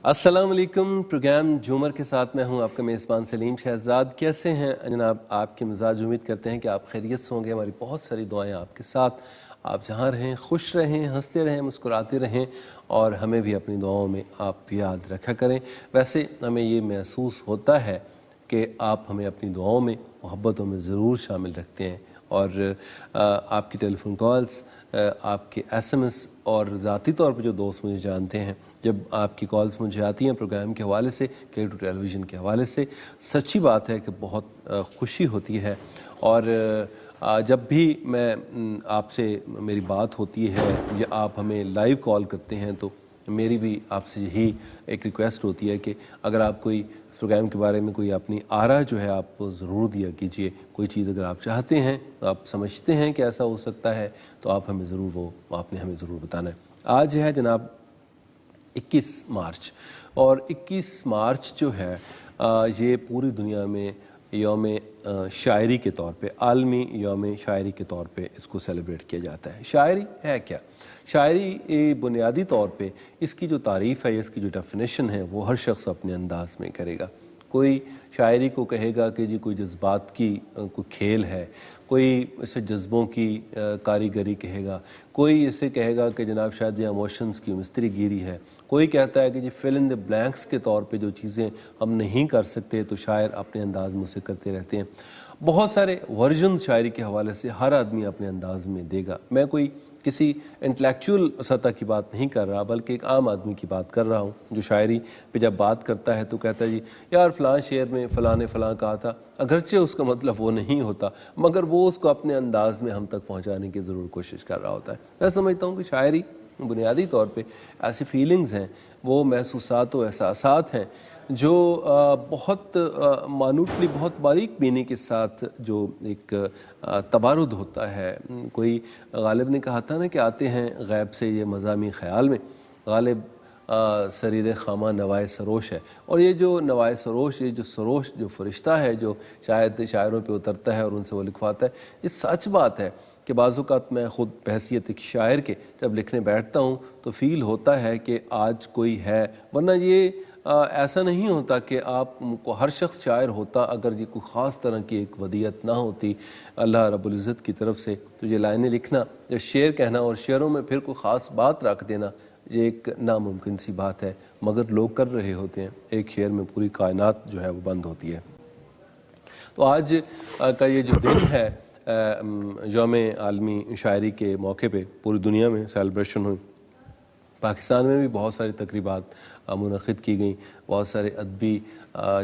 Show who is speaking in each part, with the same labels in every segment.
Speaker 1: السلام علیکم۔ پروگرام جھومر کے ساتھ میں ہوں آپ کا میزبان سلیم شہزاد۔ کیسے ہیں جناب آپ کے مزاج؟ امید کرتے ہیں کہ آپ خیریت سے ہوں گے۔ ہماری بہت ساری دعائیں آپ کے ساتھ، آپ جہاں رہیں خوش رہیں، ہنستے رہیں، مسکراتے رہیں، اور ہمیں بھی اپنی دعاؤں میں آپ یاد رکھا کریں۔ ویسے ہمیں یہ محسوس ہوتا ہے کہ آپ ہمیں اپنی دعاؤں میں، محبتوں میں ضرور شامل رکھتے ہیں، اور آپ کی ٹیلی فون کالز، آپ کے ایس ایم ایس اور ذاتی طور پہ جو دوست مجھے جانتے ہیں، جب آپ کی کالز مجھے آتی ہیں پروگرام کے حوالے سے، K2 ٹیلی ویژن کے حوالے سے، سچی بات ہے کہ بہت خوشی ہوتی ہے۔ اور جب بھی میں آپ سے میری بات ہوتی ہے یا آپ ہمیں لائیو کال کرتے ہیں، تو میری بھی آپ سے یہی ایک ریکویسٹ ہوتی ہے کہ اگر آپ کوئی پروگرام کے بارے میں کوئی اپنی آرا جو ہے آپ کو ضرور دیا کیجئے۔ کوئی چیز اگر آپ چاہتے ہیں، تو آپ سمجھتے ہیں کہ ایسا ہو سکتا ہے، تو آپ ہمیں ضرور آپ نے ہمیں ضرور بتانا ہے۔ آج ہے جناب 21 مارچ، اور 21 مارچ جو ہے یہ پوری دنیا میں یوم شاعری کے طور پہ، عالمی یوم شاعری کے طور پہ اس کو سیلیبریٹ کیا جاتا ہے۔ شاعری ہے کیا؟ شاعری بنیادی طور پہ اس کی جو تعریف ہے، اس کی جو ڈیفینیشن ہے، وہ ہر شخص اپنے انداز میں کرے گا۔ کوئی شاعری کو کہے گا کہ جی کوئی جذبات کی کوئی کھیل ہے، کوئی اسے جذبوں کی کاریگری کہے گا، کوئی اسے کہے گا کہ جناب شاید یہ ایموشنز کی مستری گیری ہے، کوئی کہتا ہے کہ جی فل ان دی بلینکس کے طور پہ جو چیزیں ہم نہیں کر سکتے تو شاعر اپنے انداز میں اسے کرتے رہتے ہیں۔ بہت سارے ورژن شاعری کے حوالے سے ہر آدمی اپنے انداز میں دے گا۔ میں کوئی کسی انٹلیکچوئل سطح کی بات نہیں کر رہا، بلکہ ایک عام آدمی کی بات کر رہا ہوں، جو شاعری پہ جب بات کرتا ہے تو کہتا ہے جی یار فلاں شعر میں فلاں نے فلاں کہا تھا، اگرچہ اس کا مطلب وہ نہیں ہوتا، مگر وہ اس کو اپنے انداز میں ہم تک پہنچانے کی ضرور کوشش کر رہا ہوتا ہے۔ میں سمجھتا ہوں کہ شاعری بنیادی طور پہ ایسی فیلنگز ہیں، وہ محسوسات و احساسات ہیں جو بہت مانوٹلی، بہت باریک بینی کے ساتھ جو ایک تبارد ہوتا ہے۔ کوئی غالب نے کہا تھا نا کہ آتے ہیں غیب سے یہ مضامی خیال میں، غالب سریر خامہ نوائے سروش ہے، اور یہ جو نوائے سروش، یہ جو سروش جو فرشتہ ہے جو شاید شاعروں پہ اترتا ہے اور ان سے وہ لکھواتا ہے، یہ سچ بات ہے کہ بعض اوقات میں خود بحیثیت ایک شاعر کے جب لکھنے بیٹھتا ہوں تو فیل ہوتا ہے کہ آج کوئی ہے، ورنہ یہ ایسا نہیں ہوتا کہ آپ کو ہر شخص شاعر ہوتا اگر یہ کوئی خاص طرح کی ایک ودیت نہ ہوتی اللہ رب العزت کی طرف سے۔ تو یہ لائنیں لکھنا یا شعر کہنا اور شعروں میں پھر کوئی خاص بات رکھ دینا، یہ ایک ناممکن سی بات ہے، مگر لوگ کر رہے ہوتے ہیں۔ ایک شعر میں پوری کائنات جو ہے وہ بند ہوتی ہے۔ تو آج کا یہ جو دن ہے یوم عالمی شاعری کے موقع پہ پوری دنیا میں سیلیبریشن ہوئی۔ پاکستان میں بھی بہت ساری تقریبات منعقد کی گئیں، بہت سارے ادبی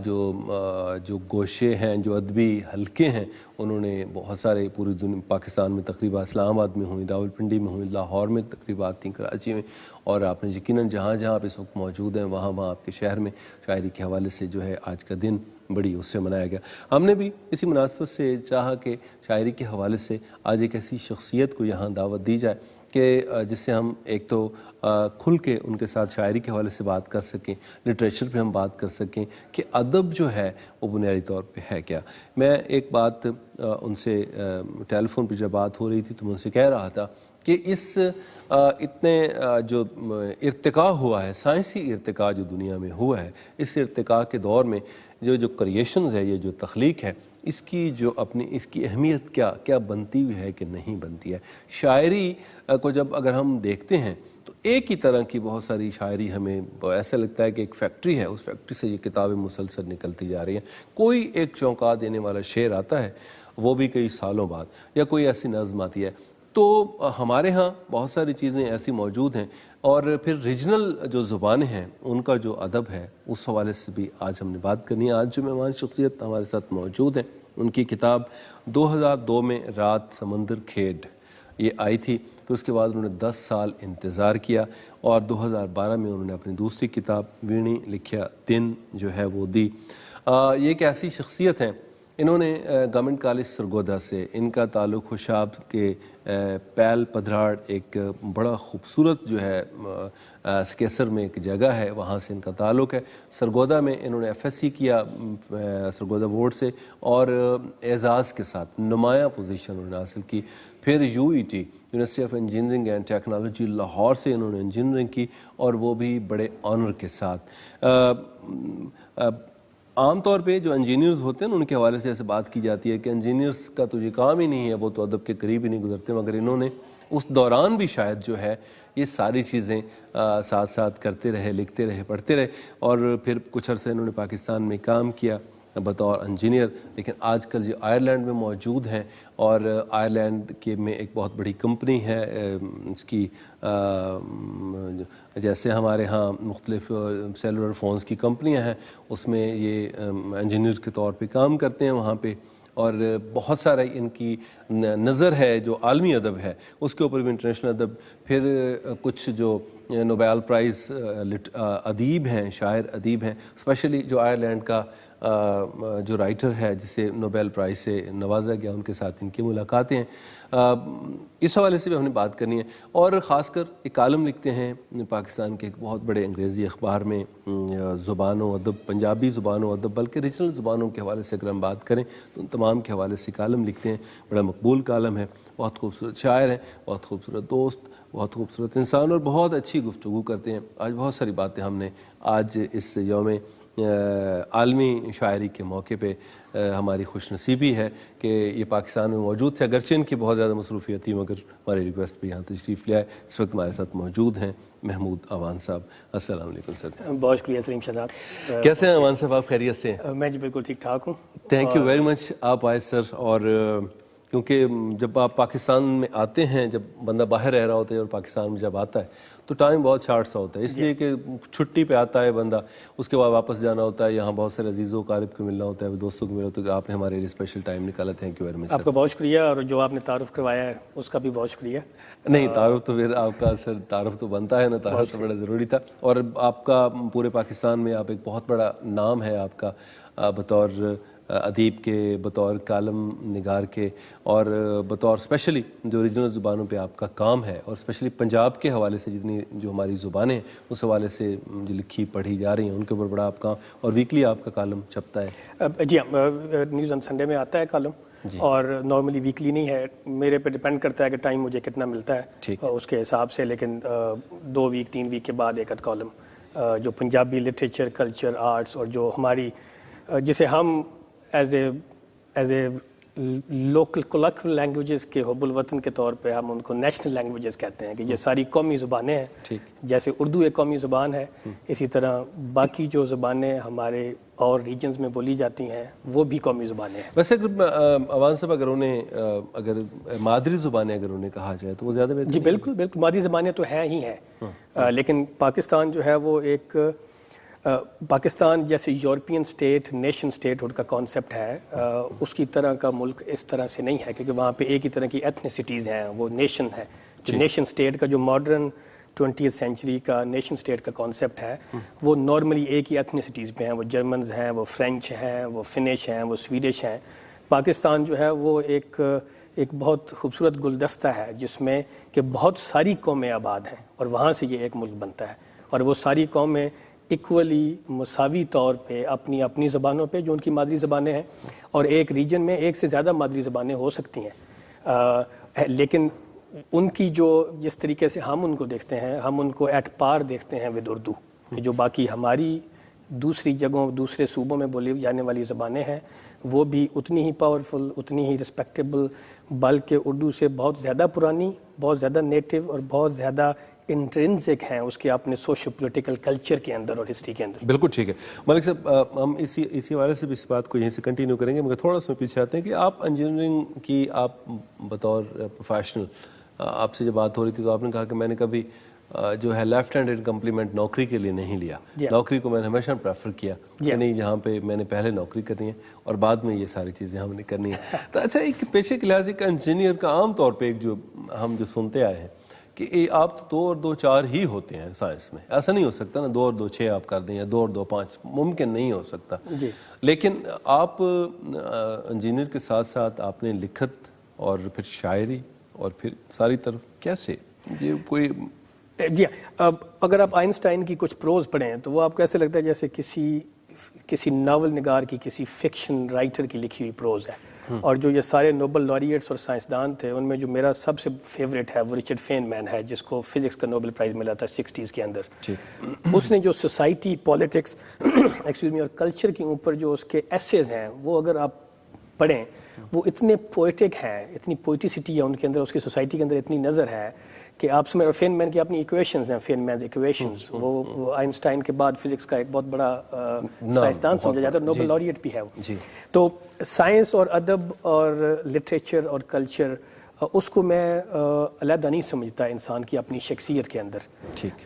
Speaker 1: جو گوشے ہیں، جو ادبی حلقے ہیں، انہوں نے بہت سارے پوری پاکستان میں تقریبات اسلام آباد میں ہوئیں، راولپنڈی میں ہوئیں، لاہور میں تقریبات تھیں، کراچی میں، اور آپ نے یقیناً جہاں جہاں آپ اس وقت موجود ہیں وہاں آپ کے شہر میں شاعری کے حوالے سے جو ہے آج کا دن بڑی اس سے منایا گیا۔ ہم نے بھی اسی مناسبت سے چاہا کہ شاعری کے حوالے سے آج ایک ایسی شخصیت کو یہاں دعوت دی جائے کہ جس سے ہم ایک تو کھل کے ان کے ساتھ شاعری کے حوالے سے بات کر سکیں، لٹریچر پہ ہم بات کر سکیں کہ ادب جو ہے وہ بنیادی طور پہ ہے کیا۔ میں ایک بات ان سے ٹیلی فون پہ جب بات ہو رہی تھی تو میں ان سے کہہ رہا تھا کہ اس اتنے جو ارتقاء ہوا ہے، سائنسی ارتقاء جو دنیا میں ہوا ہے، اس ارتقاء کے دور میں جو کریشنز ہے، یہ جو تخلیق ہے، اس کی جو اس کی اہمیت کیا بنتی ہوئی ہے کہ نہیں بنتی ہے۔ شاعری کو جب اگر ہم دیکھتے ہیں تو ایک ہی طرح کی بہت ساری شاعری ہمیں ایسا لگتا ہے کہ ایک فیکٹری ہے، اس فیکٹری سے یہ کتابیں مسلسل نکلتی جا رہی ہیں۔ کوئی ایک چونکا دینے والا شعر آتا ہے، وہ بھی کئی سالوں بعد، یا کوئی ایسی نظم آتی ہے۔ تو ہمارے ہاں بہت ساری چیزیں ایسی موجود ہیں، اور پھر ریجنل جو زبانیں ہیں ان کا جو ادب ہے اس حوالے سے بھی آج ہم نے بات کرنی ہے۔ آج جو مہمان شخصیت ہمارے ساتھ موجود ہیں، ان کی کتاب 2002 میں رات سمندر کھیڈ یہ آئی تھی، پھر اس کے بعد انہوں نے 10 سال انتظار کیا، اور 2012 میں انہوں نے اپنی دوسری کتاب وینی لکھیا دن جو ہے وہ دی۔ یہ ایک ایسی شخصیت ہیں، انہوں نے گورنمنٹ کالج سرگودا سے، ان کا تعلق خوشاب کے پیل پدھراڑ ایک بڑا خوبصورت جو ہے سکیسر میں ایک جگہ ہے، وہاں سے ان کا تعلق ہے۔ سرگودا میں انہوں نے ایف ایس سی کیا سرگودا بورڈ سے، اور اعزاز کے ساتھ نمایاں پوزیشن انہوں نے حاصل کی۔ پھر UET university of engineering and technology Lahore سے انہوں نے انجینئرنگ کی اور وہ بھی بڑے آنر کے ساتھ. عام طور پہ جو انجینئرز ہوتے ہیں ان کے حوالے سے ایسے بات کی جاتی ہے کہ انجینئرز کا تو یہ کام ہی نہیں ہے, وہ تو ادب کے قریب ہی نہیں گزرتے, مگر انہوں نے اس دوران بھی شاید جو ہے یہ ساری چیزیں ساتھ ساتھ کرتے رہے, لکھتے رہے, پڑھتے رہے, اور پھر کچھ عرصے انہوں نے پاکستان میں کام کیا بطور انجینئر. لیکن آج کل جو آئرلینڈ میں موجود ہیں, اور آئرلینڈ کے میں ایک بہت بڑی کمپنی ہے اس کی, جیسے ہمارے ہاں مختلف سیلولر فونز کی کمپنیاں ہیں, اس میں یہ انجینئر کے طور پہ کام کرتے ہیں وہاں پہ, اور بہت سارا ان کی نظر ہے جو عالمی ادب ہے اس کے اوپر بھی, انٹرنیشنل ادب. پھر کچھ جو نوبیل پرائز ادیب ہیں, شاعر ادیب ہیں, اسپیشلی جو آئرلینڈ کا جو رائٹر ہے جسے نوبیل پرائز سے نوازا گیا, ان کے ساتھ ان کی ملاقاتیں ہیں. اس حوالے سے بھی ہم نے بات کرنی ہے, اور خاص کر ایک کالم لکھتے ہیں پاکستان کے ایک بہت بڑے انگریزی اخبار میں, زبان و ادب, پنجابی زبان و ادب بلکہ ریجنل زبانوں کے حوالے سے اگر ہم بات کریں تو ان تمام کے حوالے سے کالم لکھتے ہیں. بڑا مقبول کالم ہے, بہت خوبصورت شاعر ہیں, بہت خوبصورت دوست, بہت خوبصورت انسان, اور بہت اچھی گفتگو کرتے ہیں. آج بہت ساری باتیں ہم نے آج اس یوم عالمی شاعری کے موقع پہ ہماری خوش نصیبی ہے کہ یہ پاکستان میں موجود تھے, اگرچہ ان کی بہت زیادہ مصروفیت تھی, مگر ہماری ریکویسٹ پہ یہاں تشریف لے آئے. اس وقت ہمارے ساتھ موجود ہیں محمود اعوان صاحب. السلام علیکم سر.
Speaker 2: بہت شکریہ سلیم شہزاد.
Speaker 1: کیسے ہیں اعوان صاحب, آپ خیریت سے ہیں؟
Speaker 2: میں جی بالکل ٹھیک ٹھاک ہوں.
Speaker 1: تھینک یو ویری مچ, آپ آئے سر. اور کیونکہ جب آپ پاکستان میں آتے ہیں, جب بندہ باہر رہ رہا ہوتا ہے اور پاکستان میں جب آتا ہے تو ٹائم بہت شارٹ سا ہوتا ہے, اس لیے کہ چھٹی پہ آتا ہے بندہ, اس کے بعد واپس جانا ہوتا ہے, یہاں بہت سارے عزیز و اقارب کو ملنا ہوتا ہے, دوستوں کو ملنا ہوتا ہے. آپ نے ہمارے لیے اسپیشل ٹائم نکالا, تھینک یو ویری مچ.
Speaker 2: آپ کا بہت شکریہ, اور جو آپ نے تعارف کروایا ہے اس کا بھی بہت شکریہ.
Speaker 1: نہیں, تعارف تو پھر آپ کا سر, تعارف تو بنتا ہے نا, تعارف تو بڑا ضروری تھا. اور آپ کا پورے پاکستان میں آپ ایک بہت بڑا نام ہے آپ کا, بطور ادیب کے, بطور کالم نگار کے, اور بطور اسپیشلی جو ریجنل زبانوں پہ آپ کا کام ہے, اور اسپیشلی پنجاب کے حوالے سے جتنی جو ہماری زبانیں ہیں اس حوالے سے جو لکھی پڑھی جا رہی ہیں ان کے اوپر بڑا آپ کا, اور ویکلی آپ کا کالم چھپتا ہے.
Speaker 2: جی ہاں, نیوز آن سنڈے میں آتا ہے کالم, اور نارملی ویکلی نہیں ہے, میرے پہ ڈیپینڈ کرتا ہے کہ ٹائم مجھے کتنا ملتا ہے اس کے حساب سے. لیکن 2 ویک 3 ویک کے بعد ایک کالم جو پنجابی لٹریچر, کلچر, آرٹس, اور جو ہماری جسے ہم as a local collective languages کے حب الوطن کے طور پہ ہم ان کو نیشنل لینگویجز کہتے ہیں, کہ یہ ساری قومی زبانیں ہیں. جیسے اردو ایک قومی زبان ہے, اسی طرح باقی جو زبانیں ہمارے اور ریجنز میں بولی جاتی ہیں وہ بھی قومی زبانیں ہیں.
Speaker 1: ویسے اعوان صاحب اگر انہیں اگر مادری زبانیں اگر انہیں کہا جائے تو وہ زیادہ بہتر.
Speaker 2: جی بالکل بالکل, مادری زبانیں تو ہیں ہی ہیں, لیکن پاکستان جو ہے وہ ایک پاکستان جیسے یورپین سٹیٹ, نیشن سٹیٹ کا کانسیپٹ ہے, اس کی طرح کا ملک اس طرح سے نہیں ہے, کیونکہ وہاں پہ ایک ہی طرح کی ایتھنیسٹیز ہیں. وہ نیشن ہے, جو نیشن سٹیٹ کا جو ماڈرن 20th سینچری کا نیشن سٹیٹ کا کانسیپٹ ہے وہ نارملی ایک ہی ایتھنیسٹیز پہ ہیں. وہ جرمنز ہیں, وہ فرینچ ہیں, وہ فنش ہیں, وہ سویڈش ہیں. پاکستان جو ہے وہ ایک بہت خوبصورت گلدستہ ہے جس میں کہ بہت ساری قومیں آباد ہیں, اور وہاں سے یہ ایک ملک بنتا ہے. اور وہ ساری قومیں ایکولی مساوی طور پہ اپنی زبانوں پہ جو ان کی مادری زبانیں ہیں, اور ایک ریجن میں ایک سے زیادہ مادری زبانیں ہو سکتی ہیں, لیکن ان کی جو جس طریقے سے ہم ان کو دیکھتے ہیں, ہم ان کو ایٹ پار دیکھتے ہیں ود اردو, کہ جو باقی ہماری دوسری جگہوں, دوسرے صوبوں میں بولی جانے والی زبانیں ہیں وہ بھی اتنی ہی پاورفل, اتنی ہی رسپیکٹیبل, بلکہ اردو سے بہت زیادہ پرانی, بہت زیادہ نیٹو, اور بہت زیادہ انٹرنسک ہیں اس کے اپنے سوشو پولیٹیکل کلچر کے اندر اور ہسٹری کے اندر.
Speaker 1: بالکل ٹھیک ہے ملک صاحب, ہم اسی حوالے سے بھی اس بات کو یہیں سے کنٹینیو کریں گے, مگر تھوڑا سا پیچھے آتے ہیں کہ آپ انجینئرنگ کی, آپ بطور پروفیشنل, آپ سے جب بات ہو رہی تھی تو آپ نے کہا کہ میں نے کبھی جو ہے لیفٹ ہینڈ کمپلیمنٹ نوکری کے لیے نہیں لیا. نوکری کو میں نے ہمیشہ پریفر کیا کہ نہیں, جہاں پہ میں نے پہلے نوکری کرنی ہے اور بعد میں یہ ساری چیزیں ہم نے کرنی ہے. تو اچھا, ایک پیشے کے لحاظ سے انجینئر کا عام طور پہ ایک جو ہم جو سنتے آئے ہیں کہ آپ 2 اور 2 4 ہی ہوتے ہیں سائنس میں. ایسا نہیں ہو سکتا نا 2 اور 2 6 آپ کر دیں, یا 2 اور 2 5, ممکن نہیں ہو سکتا. لیکن آپ انجینئر کے ساتھ ساتھ آپ نے لکھت اور پھر شاعری اور پھر ساری طرف کیسے یہ کوئی.
Speaker 2: جی, اب اگر آپ آئنسٹائن کی کچھ پروز پڑھیں تو وہ آپ کو ایسے لگتا ہے جیسے کسی کسی ناول نگار کی, کسی فکشن رائٹر کی لکھی ہوئی پروز ہے. اور جو یہ سارے نوبل لاریٹس اور سائنسدان تھے ان میں جو میرا سب سے فیوریٹ ہے وہ رچرڈ فینمین ہے, جس کو فزکس کا نوبل پرائز ملا تھا 60s کے اندر. اس نے جو سوسائٹی, پالیٹکس اور کلچر کے اوپر جو اس کے ایسیز ہیں وہ اگر آپ پڑھیں وہ اتنے پوئٹک ہیں, اتنی پوئٹیسٹی ہے ان کے اندر, اس کی سوسائٹی کے اندر اتنی نظر ہے کہ آپ سمجھ. اور فینمین کی اپنی ایکویشنز ہیں, فینمینز ایکویشنز, وہ آئنسٹائن کے بعد فزکس کا ایک بہت بڑا سائنسدان سمجھا جاتا ہے, نوبل لاریٹ بھی ہے وہ. تو سائنس اور ادب اور لٹریچر اور کلچر اس کو میں علیحدہ نہیں سمجھتا انسان کی اپنی شخصیت کے اندر.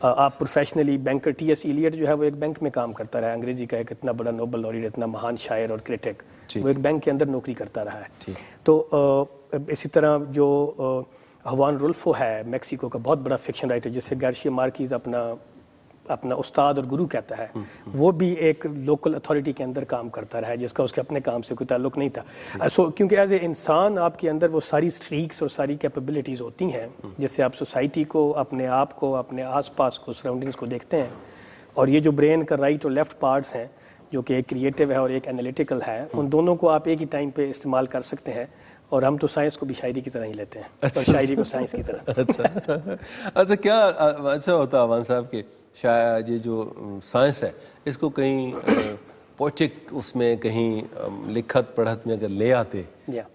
Speaker 2: آپ professionally banker T S Eliot جو ہے وہ ایک بینک میں کام کرتا رہا ہے, انگریزی کا ایک اتنا بڑا نوبل لاریٹ, اتنا مہان شاعر اور کرٹک, وہ ایک بینک کے اندر نوکری کرتا رہا ہے. تو اسی طرح جو ہوان رولفو ہے میکسیکو کا بہت بڑا فکشن رائٹر, جس سے گارشیا مارکیز اپنا استاد اور گرو کہتا ہے, وہ بھی ایک لوکل اتھارٹی کے اندر کام کرتا رہا ہے جس کا اس کے اپنے کام سے کوئی تعلق نہیں تھا. کیونکہ ایز اے انسان آپ کے اندر وہ ساری اسٹریکس اور ساری کیپیبلٹیز ہوتی ہیں جس سے آپ سوسائٹی کو, اپنے آپ کو, اپنے آس پاس کو, سراؤنڈنگس کو دیکھتے ہیں. اور یہ جو برین کا رائٹ اور لیفٹ پارٹس ہیں جو کہ ایک کریٹیو ہے اور ایک انالیٹیکل ہے, ان دونوں کو آپ ایک ہی ٹائم پہ استعمال کر سکتے ہیں. اور ہم تو سائنس کو بھی شاعری کی طرح ہی لیتے ہیں اور شاعری کو سائنس کی طرح.
Speaker 1: اچھا کیا اچھا ہوتا عوان صاحب کہ شاید یہ جو سائنس ہے اس کو کہیں پوئٹک اس میں کہیں لکھت پڑھت میں اگر لے آتے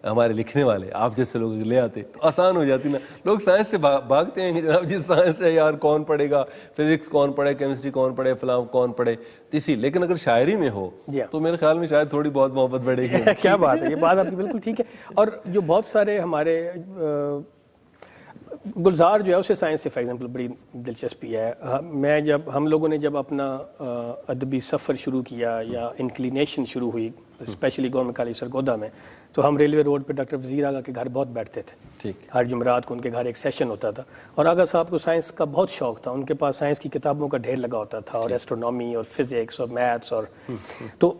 Speaker 1: ہمارے لکھنے والے, آپ جیسے لوگ لے آتے تو آسان ہو جاتی نا. لوگ سائنس سے بھاگتے ہیں کہ جناب جی سائنس ہے یار, کون پڑھے گا, فزکس کون پڑھے, کیمسٹری کون پڑھے, فلاں کون پڑھے, اسی. لیکن اگر شاعری میں ہو تو میرے خیال میں شاید تھوڑی بہت محبت بڑھے گی.
Speaker 2: کیا بات ہے, یہ بات آپ کی بالکل ٹھیک ہے. اور جو بہت سارے ہمارے گلزار جو ہے اسے سائنس سے فار ایگزامپل بڑی دلچسپی ہے. ہم لوگوں نے جب اپنا ادبی سفر شروع کیا یا انکلینیشن شروع ہوئی اسپیشلی گورنمنٹ کالج سرگودا میں, تو ہم ریلوے روڈ پہ ڈاکٹر وزیر آغا کے گھر بہت بیٹھتے تھے. ہر جمعرات کو ان کے گھر ایک سیشن ہوتا تھا, اور آغا صاحب کو سائنس کا بہت شوق تھا. ان کے پاس سائنس کی کتابوں کا ڈھیر لگا ہوتا تھا, اور ایسٹرونومی اور فزکس اور میتھس. اور تو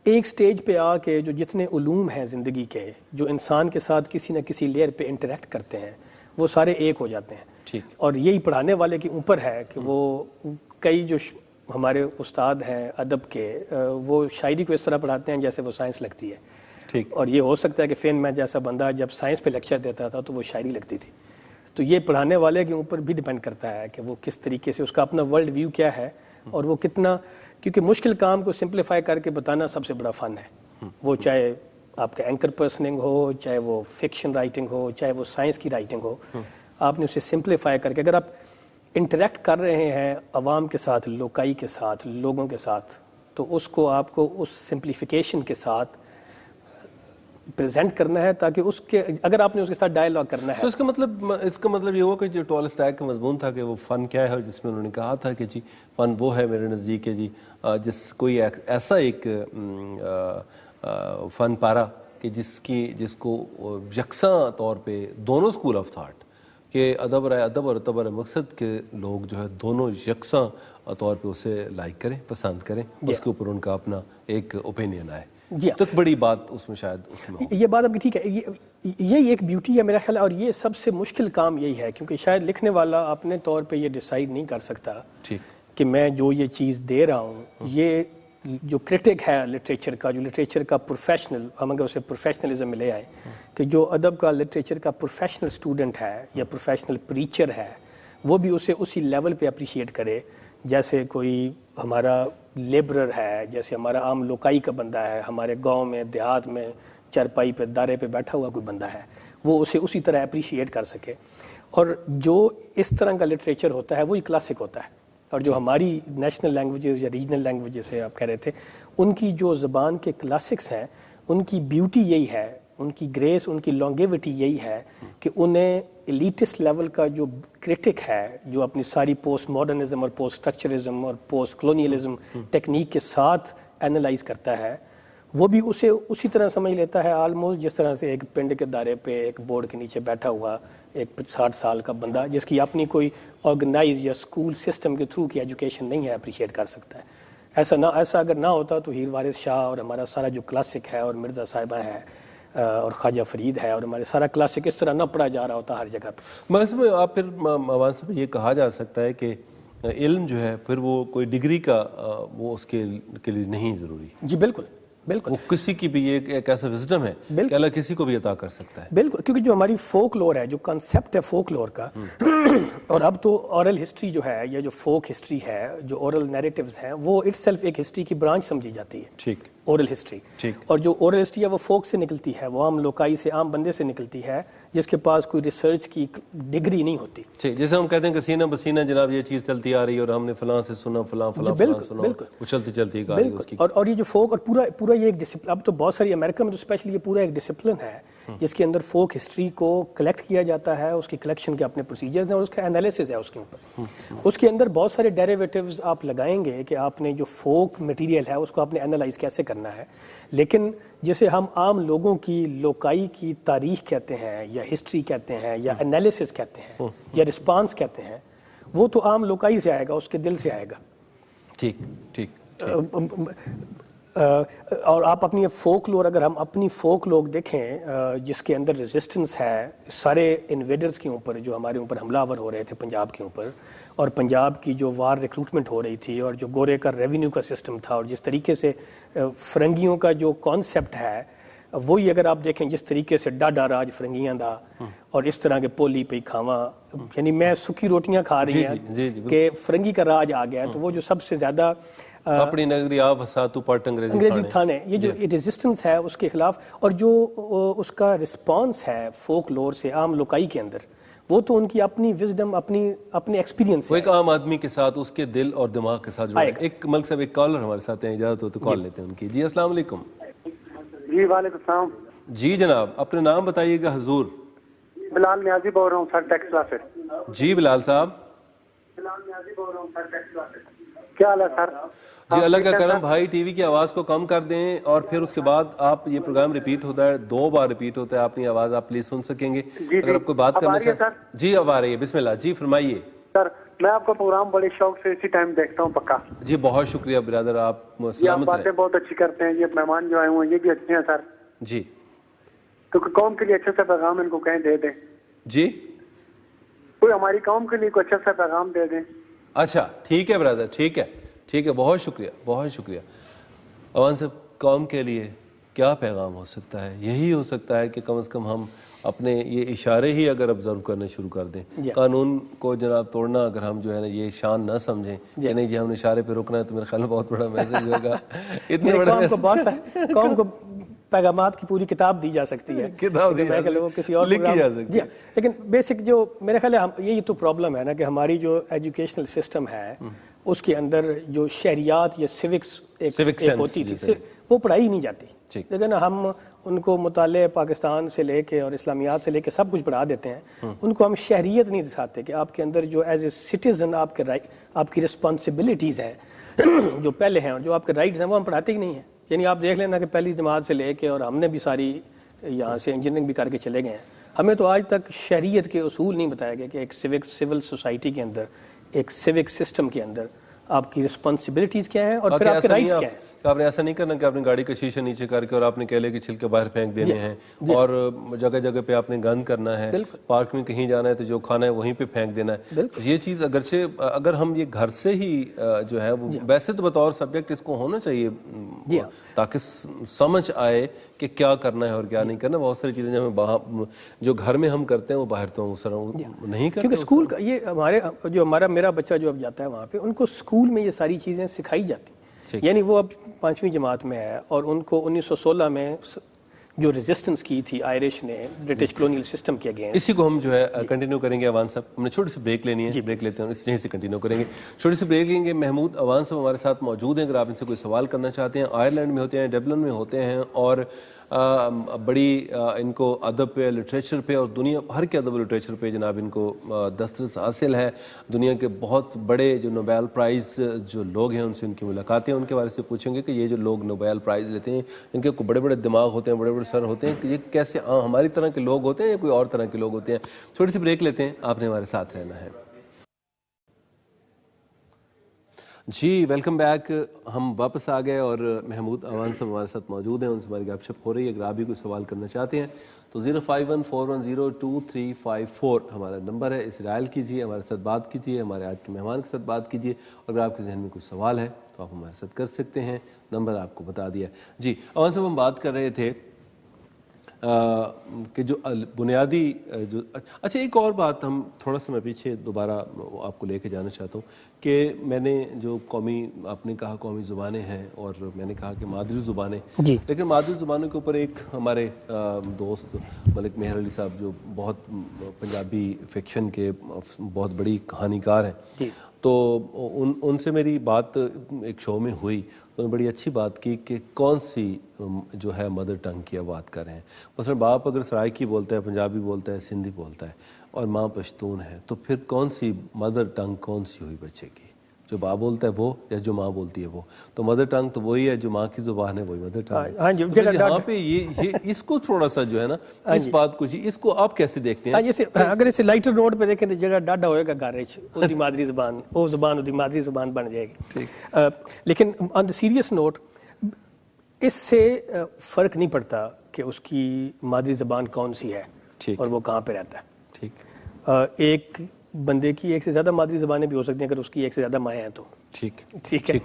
Speaker 2: ایک سٹیج پہ آ کے جو جتنے علوم ہیں زندگی کے جو انسان کے ساتھ کسی نہ کسی لیئر پہ انٹریکٹ کرتے ہیں وہ سارے ایک ہو جاتے ہیں. اور یہی پڑھانے والے کے اوپر ہے کہ وہ کئی جو ہمارے استاد ہیں ادب کے, وہ شاعری کو اس طرح پڑھاتے ہیں جیسے وہ سائنس لگتی ہے. اور یہ ہو سکتا ہے کہ فین مین جیسا بندہ جب سائنس پہ لیکچر دیتا تھا تو وہ شاعری لگتی تھی. تو یہ پڑھانے والے کے اوپر بھی ڈیپینڈ کرتا ہے کہ وہ کس طریقے سے, اس کا اپنا ورلڈ ویو کیا ہے, اور وہ کتنا, کیونکہ مشکل کام کو سمپلیفائی کر کے بتانا سب سے بڑا فن ہے. وہ چاہے آپ کا اینکر پرسننگ ہو, چاہے وہ فکشن رائٹنگ ہو, چاہے وہ سائنس کی رائٹنگ ہو, آپ نے اسے سمپلیفائی کر کے, اگر آپ انٹریکٹ کر رہے ہیں عوام کے ساتھ, لوکائی کے ساتھ, لوگوں کے ساتھ, تو اس کو آپ کو اس سمپلیفیکیشن کے ساتھ پریزنٹ کرنا ہے تاکہ اس کے, اگر آپ نے اس کے ساتھ ڈائیلاگ کرنا ہے.
Speaker 1: اس کا مطلب یہ ہوا کہ جو ٹالسٹائی کا مضمون تھا کہ وہ فن کیا ہے, جس میں انہوں نے کہا تھا کہ جی فن وہ ہے میرے نزدیک ہے جی جس کوئی ایسا ایک فن پارا کہ جس کو یکساں طور پہ دونوں اسکول آف تھاٹ کہ ادب اور ادب مقصد کے لوگ جو ہے دونوں یکساں طور پہ اسے لائک کریں, پسند کریں, اس کے اوپر ان کا اپنا ایک اوپینین آئے. تو ایک بڑی بات اس میں شاید اس میں
Speaker 2: یہ بات آپ کی ٹھیک ہے. یہی ایک بیوٹی ہے میرا خیال, اور یہ سب سے مشکل کام یہی ہے کیونکہ شاید لکھنے والا اپنے طور پہ یہ ڈیسائیڈ نہیں کر سکتا کہ میں جو یہ چیز دے رہا ہوں, یہ جو کرٹک ہے لٹریچر کا, جو لٹریچر کا پروفیشنل, ہم اگر اسے پروفیشنلزم میں لے آئیں کہ جو ادب کا لٹریچر کا پروفیشنل اسٹوڈنٹ ہے یا پروفیشنل پریچر ہے, وہ بھی اسے اسی لیول پہ اپریشیٹ کرے جیسے کوئی ہمارا لیبرر ہے, جیسے ہمارا عام لوکائی کا بندہ ہے, ہمارے گاؤں میں دیہات میں چرپائی پہ دارے پہ بیٹھا ہوا کوئی بندہ ہے, وہ اسے اسی طرح اپریشیٹ کر سکے. اور جو اس طرح کا لٹریچر ہوتا ہے وہی کلاسک ہوتا ہے. اور جو ہماری نیشنل لینگویجز یا ریجنل لینگویجز ہے آپ کہہ رہے تھے, ان کی جو زبان کے کلاسکس ہیں ان کی بیوٹی یہی ہے, ان کی گریس, ان کی لانگیوٹی یہی ہے کہ انہیں ایلیٹسٹ لیول کا جو کرٹک ہے جو اپنی ساری پوسٹ ماڈرنزم اور پوسٹ اسٹرکچرزم اور پوسٹ کلونیلزم ٹیکنیک کے ساتھ اینالائز کرتا ہے, وہ بھی اسے اسی طرح سمجھ لیتا ہے آلموسٹ جس طرح سے ایک پنڈ کے دارے پہ ایک بورڈ کے نیچے بیٹھا ہوا ایک 60 سال کا بندہ جس کی اپنی کوئی آرگنائز یا اسکول سسٹم کے تھرو کی ایجوکیشن نہیں ہے اپریشیٹ کر سکتا ہے. ایسا اگر نہ ہوتا تو ہیر وارث شاہ اور ہمارا سارا جو کلاسک ہے اور مرزا صاحبہ ہے اور خواجہ فرید ہے اور ہمارے سارا کلاسک اس طرح نہ پڑھا جا رہا ہوتا ہر جگہ پہ.
Speaker 1: مگر آپ پھر عوان صاحب یہ کہا جا سکتا ہے کہ علم جو ہے پھر وہ کوئی ڈگری کا وہ اس کے لیے نہیں ضروری.
Speaker 2: جی بالکل بالکل.
Speaker 1: وہ کسی کی بھی ایک ایسا وزڈم ہے کہ اللہ کسی کو بھی عطا کر سکتا ہے.
Speaker 2: بالکل, کیونکہ جو ہماری فوک لور ہے, جو کنسیپٹ ہے فوک لور کا, اور اب تو اورل ہسٹری جو ہے یا جو فوک ہسٹری ہے, جو اورل نیریٹیوز ہیں, وہ اٹ سیلف ایک ہسٹری کی برانچ سمجھی جاتی ہے.
Speaker 1: ٹھیک.
Speaker 2: Oral history. اور جو اورل ہسٹری ہے وہ فوک سے نکلتی ہے, وہ عام لوکائی سے, عام بندے سے نکلتی ہے جس کے پاس کوئی ریسرچ کی ڈگری نہیں ہوتی.
Speaker 1: جیسے ہم کہتے ہیں کہ سینہ بسینہ جناب یہ چیز چلتی آ رہی ہے اور ہم نے فلاں سے سنا, فلاں سنا, وہ چلتی چلتی آ رہی ہے اس کی.
Speaker 2: اور یہ جو فوک اور پورا یہ ایک ڈسپلن, اب تو بہت ساری امریکہ میں تو اسپیشلی یہ پورا ایک ڈسپلن ہے جس کے اندر فوک ہسٹری کو کلیکٹ کیا جاتا ہے, اس کی کلیکشن کے اپنے پروسیجرز ہیں اور اس کا انالیسس ہے اس کے اوپر. اس کے اندر بہت سارے ڈیریویٹیوز آپ لگائیں گے کہ آپ نے جو فوک مٹیریل ہے اس کو آپ نے انالائز کیسے کرنا ہے, لیکن جسے ہم عام لوگوں کی لوکائی کی تاریخ کہتے ہیں یا ہسٹری کہتے ہیں یا انالیسس کہتے ہیں یا رسپانس کہتے ہیں, وہ تو عام لوکائی سے آئے گا, اس کے دل سے آئے گا.
Speaker 1: ٹھیک ٹھیک.
Speaker 2: اور آپ اپنی فوک لور, اگر ہم اپنی فوک لوگ دیکھیں جس کے اندر ریزسٹنس ہے سارے انویڈرز کے اوپر جو ہمارے اوپر حملہ آور ہو رہے تھے پنجاب کے اوپر, اور پنجاب کی جو وار ریکروٹمنٹ ہو رہی تھی, اور جو گورے کا ریونیو کا سسٹم تھا, اور جس طریقے سے فرنگیوں کا جو کانسیپٹ ہے وہی اگر آپ دیکھیں جس طریقے سے ڈاڈا راج فرنگیاں دا, اور اس طرح کے پولی پہ کھاواں, یعنی میں سکی روٹیاں کھا رہی ہیں کہ فرنگی کا راج آ گیا, تو وہ جو سب سے زیادہ
Speaker 1: اپنی نگری آپ وساتو پٹ
Speaker 2: انگریزی تھانے, یہ جو ریزسٹنس ہے اس کے خلاف, اور جو اس کا رسپانس ہے فوک لور سے عام لوکائی کے اندر, وہ تو ان کی اپنی وزڈم, اپنے ایکسپیرینس,
Speaker 1: وہ ایک عام آدمی کے ساتھ اس کے دل اور دماغ کے ساتھ جڑا. ایک ملک صاحب ایک کالر ہمارے ساتھ ہیں, اجازت ہو تو کال لیتے ہیں ان کی. جی السلام علیکم.
Speaker 3: جی وعلیکم السلام.
Speaker 1: جی جناب اپنا نام بتائیے گا حضور.
Speaker 3: بلال نیازی بول رہا ہوں سر ٹیکسلا سے.
Speaker 1: جی بلال صاحب.
Speaker 3: کیا حال ہے سر؟
Speaker 1: جی اللہ کا کرم بھائی, ٹی وی کی آواز کو کم کر دیں, اور پھر اس کے بعد آپ یہ پروگرام ریپیٹ ہوتا ہے, 2 بار ریپیٹ ہوتا ہے, اپنی آواز آپ پلیز سن سکیں گے اگر آپ کوئی بات کرنا چاہیں. جی اب آ رہی ہے, بسم اللہ. جی فرمائیے
Speaker 3: سر. میں آپ کا پروگرام بڑے شوق سے اسی ٹائم دیکھتا ہوں پکا.
Speaker 1: جی بہت شکریہ برادر, آپ
Speaker 3: آپ
Speaker 1: سلامت
Speaker 3: باتیں
Speaker 1: رہیں.
Speaker 3: بہت اچھی کرتے ہیں, یہ مہمان جو آئے ہوئے ہیں یہ بھی اچھے ہیں سر.
Speaker 1: جی
Speaker 3: تو قوم کے لیے اچھے سے پیغام ان کو کہیں دے دیں.
Speaker 1: جی
Speaker 3: کوئی ہماری قوم کے لیے کوئی اچھا سا پیغام دے دیں.
Speaker 1: اچھا ٹھیک ہے برادر, ٹھیک ہے ٹھیک ہے, بہت شکریہ بہت شکریہ. عوام صاحب قوم کے لیے کیا پیغام ہو سکتا ہے؟ یہی ہو سکتا ہے کہ کم از کم ہم اپنے یہ اشارے ہی اگر آبزرو کرنے شروع کر دیں, قانون کو جناب توڑنا اگر ہم جو ہے نا یہ شان نہ سمجھیں کہ نہیں جی ہم نے اشارے پہ روکنا ہے, تو میرے خیال میں بہت بڑا میسج ہوگا. اتنے بڑے
Speaker 2: قوم کو پیغامات کی پوری کتاب دی جا سکتی ہے,
Speaker 1: کتاب
Speaker 2: کسی اور
Speaker 1: لکھی جا سکتی ہے.
Speaker 2: لیکن بیسک جو میرے خیال ہے یہی تو پرابلم ہے نا کہ ہماری جو ایجوکیشنل سسٹم ہے اس کے اندر جو شہریات یا سیوکس ایک ہوتی تھی وہ پڑھائی نہیں جاتی. لیکن ہم ان کو مطالعہ پاکستان سے لے کے اور اسلامیات سے لے کے سب کچھ پڑھا دیتے ہیں, ان کو ہم شہریت نہیں دکھاتے کہ آپ کے اندر جو ایز اے سٹیزن آپ کی رسپانسبلٹیز ہیں جو پہلے ہیں, اور جو آپ کے رائٹس ہیں وہ ہم پڑھاتے ہی نہیں ہیں. یعنی آپ دیکھ لینا کہ پہلی جماعت سے لے کے, اور ہم نے بھی ساری یہاں سے انجینئرنگ بھی کر کے چلے گئے ہیں, ہمیں تو آج تک شہریت کے اصول نہیں بتایا گیا کہ ایک سول سوسائٹی کے اندر, ایک سیوک سسٹم کے اندر آپ کی رسپانسبلٹیز کیا ہیں اور پھر آپ کے رائٹس کیا ہیں.
Speaker 1: آپ نے ایسا نہیں کرنا کہ آپ نے گاڑی کا شیشہ نیچے کر کے اور آپ نے کیلے کے چھلکے باہر پھینک دینے ہیں, اور جگہ جگہ پہ آپ نے گند کرنا ہے, پارک میں کہیں جانا ہے تو جو کھانا ہے وہیں پہ پھینک دینا ہے. یہ چیز اگرچہ اگر ہم یہ گھر سے ہی جو ہے ویسے تو بطور سبجیکٹ اس کو ہونا چاہیے تاکہ سمجھ آئے کہ کیا کرنا ہے اور کیا نہیں کرنا. بہت ساری چیزیں جو گھر میں ہم کرتے ہیں وہ باہر تو نہیں کرتے,
Speaker 2: کیونکہ اسکول کا یہ میرا بچہ جو اب جاتا ہے وہاں پہ ان کو اسکول میں یہ ساری چیزیں سکھائی جاتی. یعنی وہ اب 5ویں جماعت میں ہے, اور ان کو 1916 میں جو ریزسٹنس کی تھی آئرش نے برٹش کلونیل سسٹم کے اگینسٹ,
Speaker 1: اسی کو ہم جو ہے کنٹینیو کریں گے. اوان صاحب ہم نے چھوٹی سی بریک لینی ہے, بریک لیتے ہیں, اس یہیں سے کنٹینیو کریں گے. چھوٹی سی بریک لیں گے. محمود اوان صاحب ہمارے ساتھ موجود ہیں, اگر آپ ان سے کوئی سوال کرنا چاہتے ہیں. آئرلینڈ میں ہوتے ہیں, ڈبلن میں ہوتے ہیں, اور بڑی ان کو ادب پہ, لٹریچر پہ, اور دنیا بھر کے ادب و لٹریچر پہ جناب ان کو دسترس حاصل ہے. دنیا کے بہت بڑے جو نوبیل پرائز جو لوگ ہیں ان سے ان کی ملاقاتیں, ان کے بارے سے پوچھیں گے کہ یہ جو لوگ نوبیل پرائز لیتے ہیں ان کے بڑے بڑے دماغ ہوتے ہیں, بڑے بڑے سر ہوتے ہیں, کہ یہ کیسے ہماری طرح کے لوگ ہوتے ہیں یا کوئی اور طرح کے لوگ ہوتے ہیں. چھوٹی سی بریک لیتے ہیں, آپ نے ہمارے ساتھ رہنا ہے. جی ویلکم بیک. ہم واپس آ گئے اور محمود اوان صاحب ہمارے ساتھ موجود ہیں, ان سے ہماری گپ شپ ہو رہی ہے. اگر آپ بھی کوئی سوال کرنا چاہتے ہیں تو 0514102354 ہمارا نمبر ہے، اسے ڈائل کیجیے، ہمارے ساتھ بات کیجیے، ہمارے آج کے مہمان کے ساتھ بات کیجیے. اگر آپ کے ذہن میں کوئی سوال ہے تو آپ ہمارے ساتھ کر سکتے ہیں، نمبر آپ کو بتا دیا. جی امان صاحب، ہم بات کر رہے تھے کہ جو بنیادی جو اچھا ایک اور بات ہم تھوڑا سا میں پیچھے دوبارہ آپ کو لے کے جانا چاہتا ہوں کہ میں نے جو آپ نے کہا قومی زبانیں ہیں اور میں نے کہا کہ مادری زبانیں، لیکن مادری زبانوں کے اوپر ایک ہمارے دوست ملک مہر علی صاحب جو بہت پنجابی فکشن کے بہت بڑی کہانیکار ہیں، تو ان سے میری بات ایک شو میں ہوئی. انہوں نے بڑی اچھی بات کی کہ کون سی جو ہے مدر ٹنگ کی بات کر رہے ہیں. مثلا باپ اگر سرائکی بولتا ہے، پنجابی بولتا ہے، سندھی بولتا ہے اور ماں پشتون ہے، تو پھر کون سی مدر ٹنگ کون سی ہوئی بچے کی؟ جو باپ بولتا ہے وہ یا جو ماں بولتی ہے وہ؟ تو مدر ٹنگ تو وہی ہے، جو ماں کی زبان ہے وہی مدر ٹنگ ہے. یہاں پہ یہ اس کو تھوڑا سا جو ہے نا اس بات کو اس کو آپ کیسے دیکھتے ہیں؟
Speaker 2: اگر اسے لائٹر نوٹ پہ دیکھیں تو جڑا ڈاڈا ہوئے گا گھر وچ اودی مادری زبان وہ زبان اودی مادری زبان بن جائے گی. لیکن آن دی سیریس نوٹ اس سے فرق نہیں پڑتا کہ اس کی مادری زبان کون سی ہے اور وہ کہاں پہ رہتا ہے. ایک بندے کی ایک سے زیادہ مادری زبانیں بھی ہو سکتی ہیں اگر اس کی ایک سے زیادہ مائیں ہیں تو ٹھیک ہے.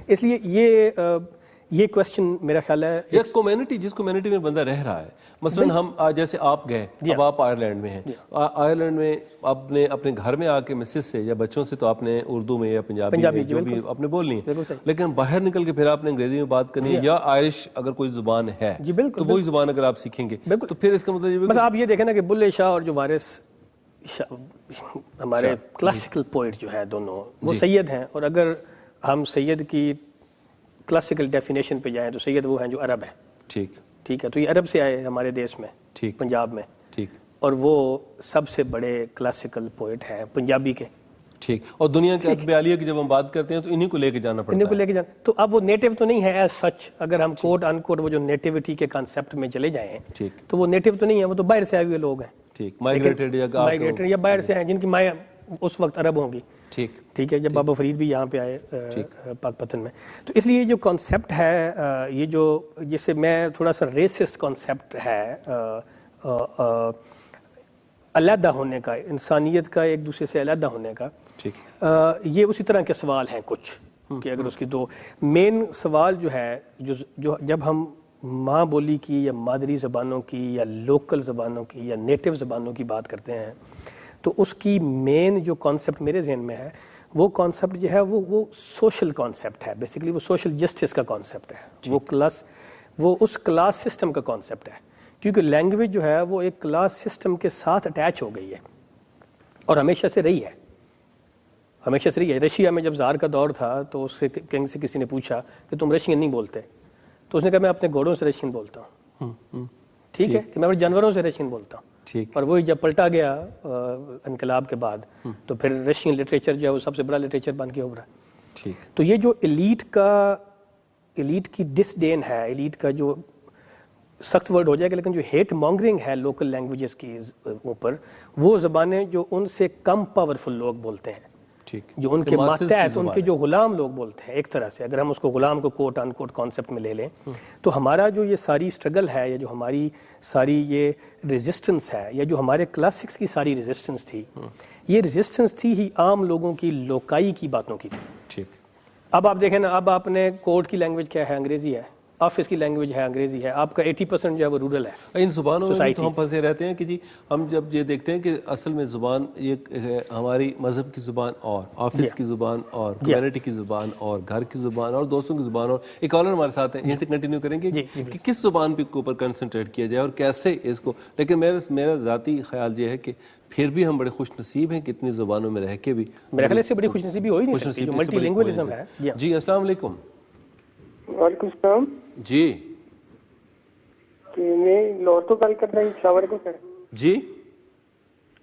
Speaker 2: اس لیے یہ کوشچن میرا خیال ہے
Speaker 1: جس کمیونٹی میں بندہ رہ رہا ہے، مثلا ہم جیسے آپ گئے، اب آپ آئرلینڈ میں ہیں، آئرلینڈ میں اپنے گھر میں آ کے مسز سے یا بچوں سے تو آپ نے اردو میں یا پنجابی میں جو بھی آپ نے بولنی ہے، لیکن باہر نکل کے پھر آپ نے انگریزی میں بات کرنی ہے یا آئرش اگر کوئی زبان ہے تو وہی زبان اگر آپ سیکھیں گے تو پھر اس کا مطلب
Speaker 2: آپ یہ دیکھیں نا کہ بلے شاہ اور جو وارث ہمارے کلاسیکل پوئٹ جو ہے دونوں وہ سید ہیں، اور اگر ہم سید کی کلاسیکل ڈیفینیشن پہ جائیں تو سید وہ ہیں جو عرب ہیں. ٹھیک ہے، تو یہ عرب سے آئے ہمارے دیش میں، پنجاب میں، اور وہ سب سے بڑے کلاسیکل پوئٹ ہیں پنجابی کے.
Speaker 1: اور دنیا کے ادب عالیہ کی جب ہم بات کرتے ہیں تو انہی کو لے کے جانا پڑتا ہے.
Speaker 2: انہی کو لے کے جانا. تو اب وہ نیٹو تو نہیں ہے ایز سچ. اگر ہم کوٹ ان کوٹ وہ جو نیٹیوٹی کے کانسیپٹ میں چلے جائیں تو وہ نیٹو تو نہیں ہے، وہ تو باہر سے آئے ہوئے لوگ ہیں، مائگریٹڈ یا باہر سے ہیں جن کی مائیں اس وقت عرب ہوں گی. ٹھیک ہے، جب بابا فرید بھی یہاں پہ آئے پاک پتن میں. تو اس لیے جو کانسیپٹ ہے یہ جو جسے میں تھوڑا سا ریسسٹ کانسیپٹ ہے علیحدہ ہونے کا، انسانیت کا ایک دوسرے سے علیحدہ ہونے کا، یہ اسی طرح کے سوال ہیں کچھ کہ اگر اس کی دو مین سوال جو ہے جو جب ہم ماں بولی کی یا مادری زبانوں کی یا لوکل زبانوں کی یا نیٹو زبانوں کی بات کرتے ہیں تو اس کی مین جو کانسیپٹ میرے ذہن میں ہے وہ کانسیپٹ جو ہے وہ سوشل کانسیپٹ ہے. بیسیکلی وہ سوشل جسٹس کا کانسیپٹ ہے، وہ اس کلاس سسٹم کا کانسیپٹ ہے، کیونکہ لینگویج جو ہے وہ ایک کلاس سسٹم کے ساتھ اٹیچ ہو گئی ہے اور ہمیشہ سے رہی ہے. رشیا میں جب زار کا دور تھا تو اس سے کنگ سے کسی نے پوچھا کہ تم رشین نہیں بولتے، تو اس نے کہا میں اپنے گھوڑوں سے رشین بولتا ہوں. ٹھیک ہے، کہ میں اپنے جانوروں سے رشین بولتا ہوں. اور وہی جب پلٹا گیا انقلاب کے بعد تو پھر رشین لٹریچر جو ہے وہ سب سے بڑا لٹریچر بن کے ابھرا. تو یہ جو ایلیٹ کی ڈسڈین ہے، ایلیٹ کا جو سخت ورڈ ہو جائے گا لیکن جو ہیٹ مانگرنگ ہے لوکل لینگویجز کی اوپر، وہ زبانیں جو ان سے کم پاورفل لوگ بولتے ہیں، جو ان کے ماتحت ان کے جو غلام لوگ بولتے ہیں. ایک طرح سے اگر ہم اس کو غلام کو کوٹ ان کوٹ کانسیپٹ میں لے لیں تو ہمارا جو یہ ساری اسٹرگل ہے یا جو ہماری ساری یہ ریزسٹنس ہے یا جو ہمارے کلاسکس کی ساری ریزسٹنس تھی، یہ ریزسٹنس تھی ہی عام لوگوں کی لوکائی کی باتوں کی. اب آپ دیکھیں نا، اب آپ نے کورٹ کی لینگویج کیا ہے؟ انگریزی ہے. آفس کی لینگویج ہے انگریزی ہے. آپ کا 80% جو ہے وہ رورل ہے.
Speaker 1: ان زبانوں میں تو ہم پھنسے رہتے ہیں کہ جی ہم جب یہ دیکھتے ہیں کہ اصل میں زبان یہ ہماری مذہب کی زبان اور آفس کی زبان اور کمیونٹی کی زبان اور گھر کی زبان اور دوستوں کی زبان. اور ایک کالر ہمارے ساتھ ہیں، ان سے کنٹینیو کریں گے کہ کس زبان کے اوپر کنسنٹریٹ کیا جائے اور کیسے اس کو. لیکن میرا ذاتی خیال یہ ہے کہ پھر بھی ہم بڑے خوش نصیب ہیں کتنی زبانوں میں رہ کے بھی.
Speaker 2: میرے خیال سے بڑی خوش نصیبی ہو ہی نہیں سکتی جو ملٹی لینگویلزم ہے.
Speaker 1: جی السلام علیکم.
Speaker 3: وعلیکم السلام.
Speaker 1: جی
Speaker 3: میں لاہور تو گل کرتا ہوں. السلام علیکم سر.
Speaker 1: جی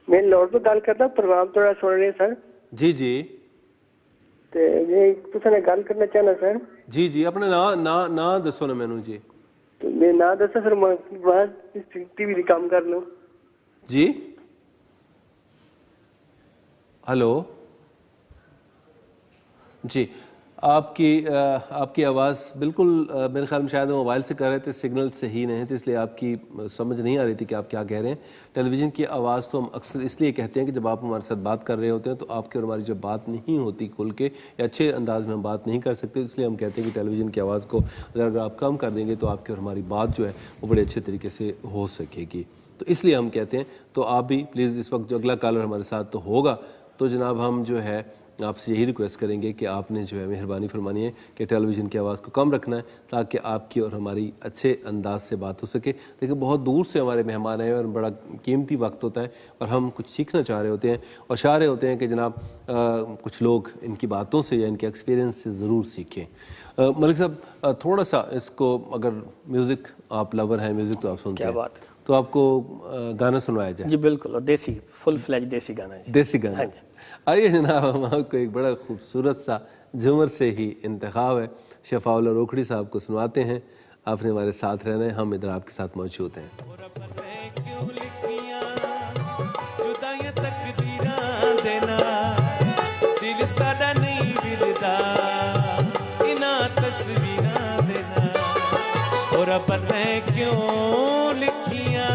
Speaker 3: میں لاہور تو گل کرتا، پروگرام تھوڑا سن رہے سر.
Speaker 1: جی
Speaker 3: تے میں تساں نے گل کرنا چاہنا سر.
Speaker 1: جی اپنا نا دسو نا مینوں. جی
Speaker 3: تو میں نا دسا سر، میں ٹی وی دی کام کر لوں.
Speaker 1: جی ہلو. جی آپ کی آواز بالکل میرے خیال میں شاید موبائل سے کر رہے تھے، سگنل صحیح نہیں تھے، اس لیے آپ کی سمجھ نہیں آ رہی تھی کہ آپ کیا کہہ رہے ہیں. ٹیلی ویژن کی آواز تو ہم اکثر اس لیے کہتے ہیں کہ جب آپ ہمارے ساتھ بات کر رہے ہوتے ہیں تو آپ کی اور ہماری جب بات نہیں ہوتی کھل کے یا اچھے انداز میں ہم بات نہیں کر سکتے، اس لیے ہم کہتے ہیں کہ ٹیلی ویژن کی آواز کو اگر آپ کم کر دیں گے تو آپ کی اور ہماری بات جو ہے وہ بڑے اچھے طریقے سے ہو سکے گی. تو اس لیے ہم کہتے ہیں تو آپ بھی پلیز اس وقت جو اگلا کالر ہمارے ساتھ تو ہوگا تو جناب ہم جو ہے آپ سے یہی ریکویسٹ کریں گے کہ آپ نے جو ہے مہربانی فرمانی ہے کہ ٹیلی ویژن کی آواز کو کم رکھنا ہے تاکہ آپ کی اور ہماری اچھے انداز سے بات ہو سکے. دیکھیں بہت دور سے ہمارے مہمان ہیں اور بڑا قیمتی وقت ہوتا ہے اور ہم کچھ سیکھنا چاہ رہے ہوتے ہیں اور چاہ رہے ہوتے ہیں کہ جناب کچھ لوگ ان کی باتوں سے یا ان کے ایکسپیرینس سے ضرور سیکھیں. ملک صاحب تھوڑا سا اس کو اگر میوزک آپ لور ہیں، میوزک تو آپ سنتے ہیں،
Speaker 2: کیا بات
Speaker 1: تو آپ کو گانا سنوایا جائے.
Speaker 2: جی بالکل، اور دیسی فل فلیج دیسی گانا ہے.
Speaker 1: دیسی گانا. آئیے جناب ہم آپ کو ایک بڑا خوبصورت سا جھومر سے ہی انتخاب ہے، شفاء اللہ روکھڑی صاحب کو سنواتے ہیں. آپ نے ہمارے ساتھ رہنا ہے، ہم ادھر آپ کے ساتھ موجود ہیں.
Speaker 4: دل ساڈا نہیں بلدا انہاں تصویراں دے نال، اور پتہ کیوں لکھیاں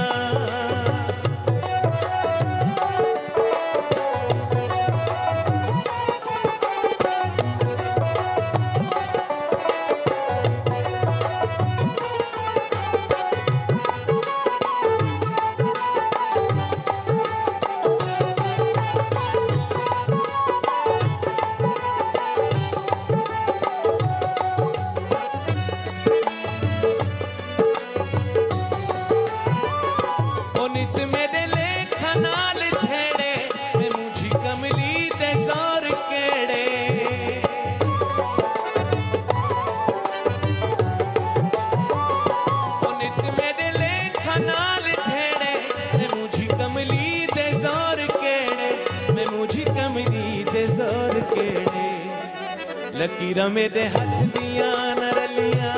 Speaker 4: لکیراں میرے ہاتھ دیاں نہ رلیاں،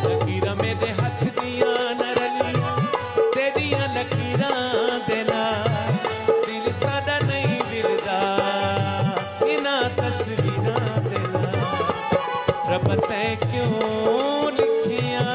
Speaker 4: لکیراں میرے ہاتھ دیاں نہ رلیاں، تیریاں لکیراں دے نال دل ساڈا نہیں بلدا انہاں تصویراں دے نال، رب تے کیوں لکھیاں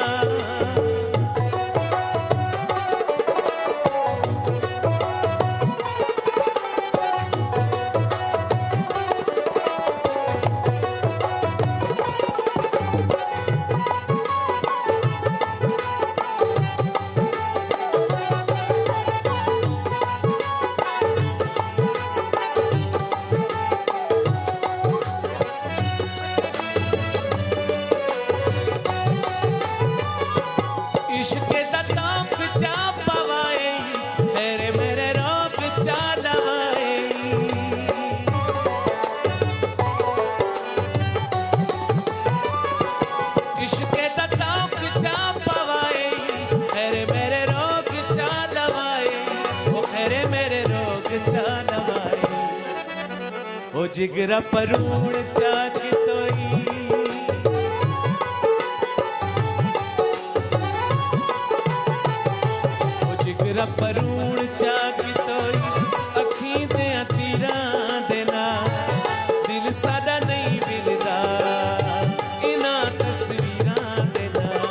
Speaker 4: جگرا پروڑ چاک توئی، جگرا پروڑ چاک توئی، اکھیں دیاں تیراں دے نال دل ساڈا نہیں بلدا انہاں تصویراں دے نال،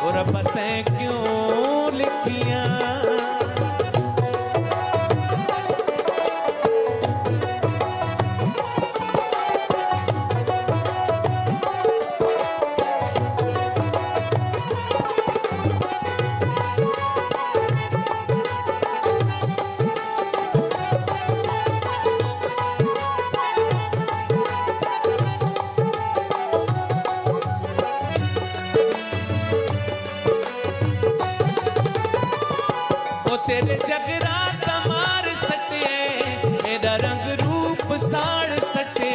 Speaker 4: اور پتہ کیوں لکھیاں تیرے جگرات مار سٹے، میرا رنگ روپ ساڑ سٹے،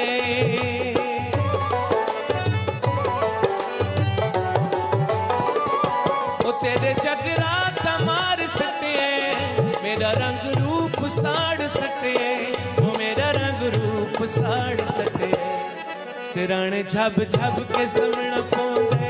Speaker 4: او تیرے جگرات مار سٹے، میرا رنگ روپ ساڑ سٹے، وہ میرا رنگ روپ ساڑ سٹے، سرانے جھب جھب کے سمنا پوندے،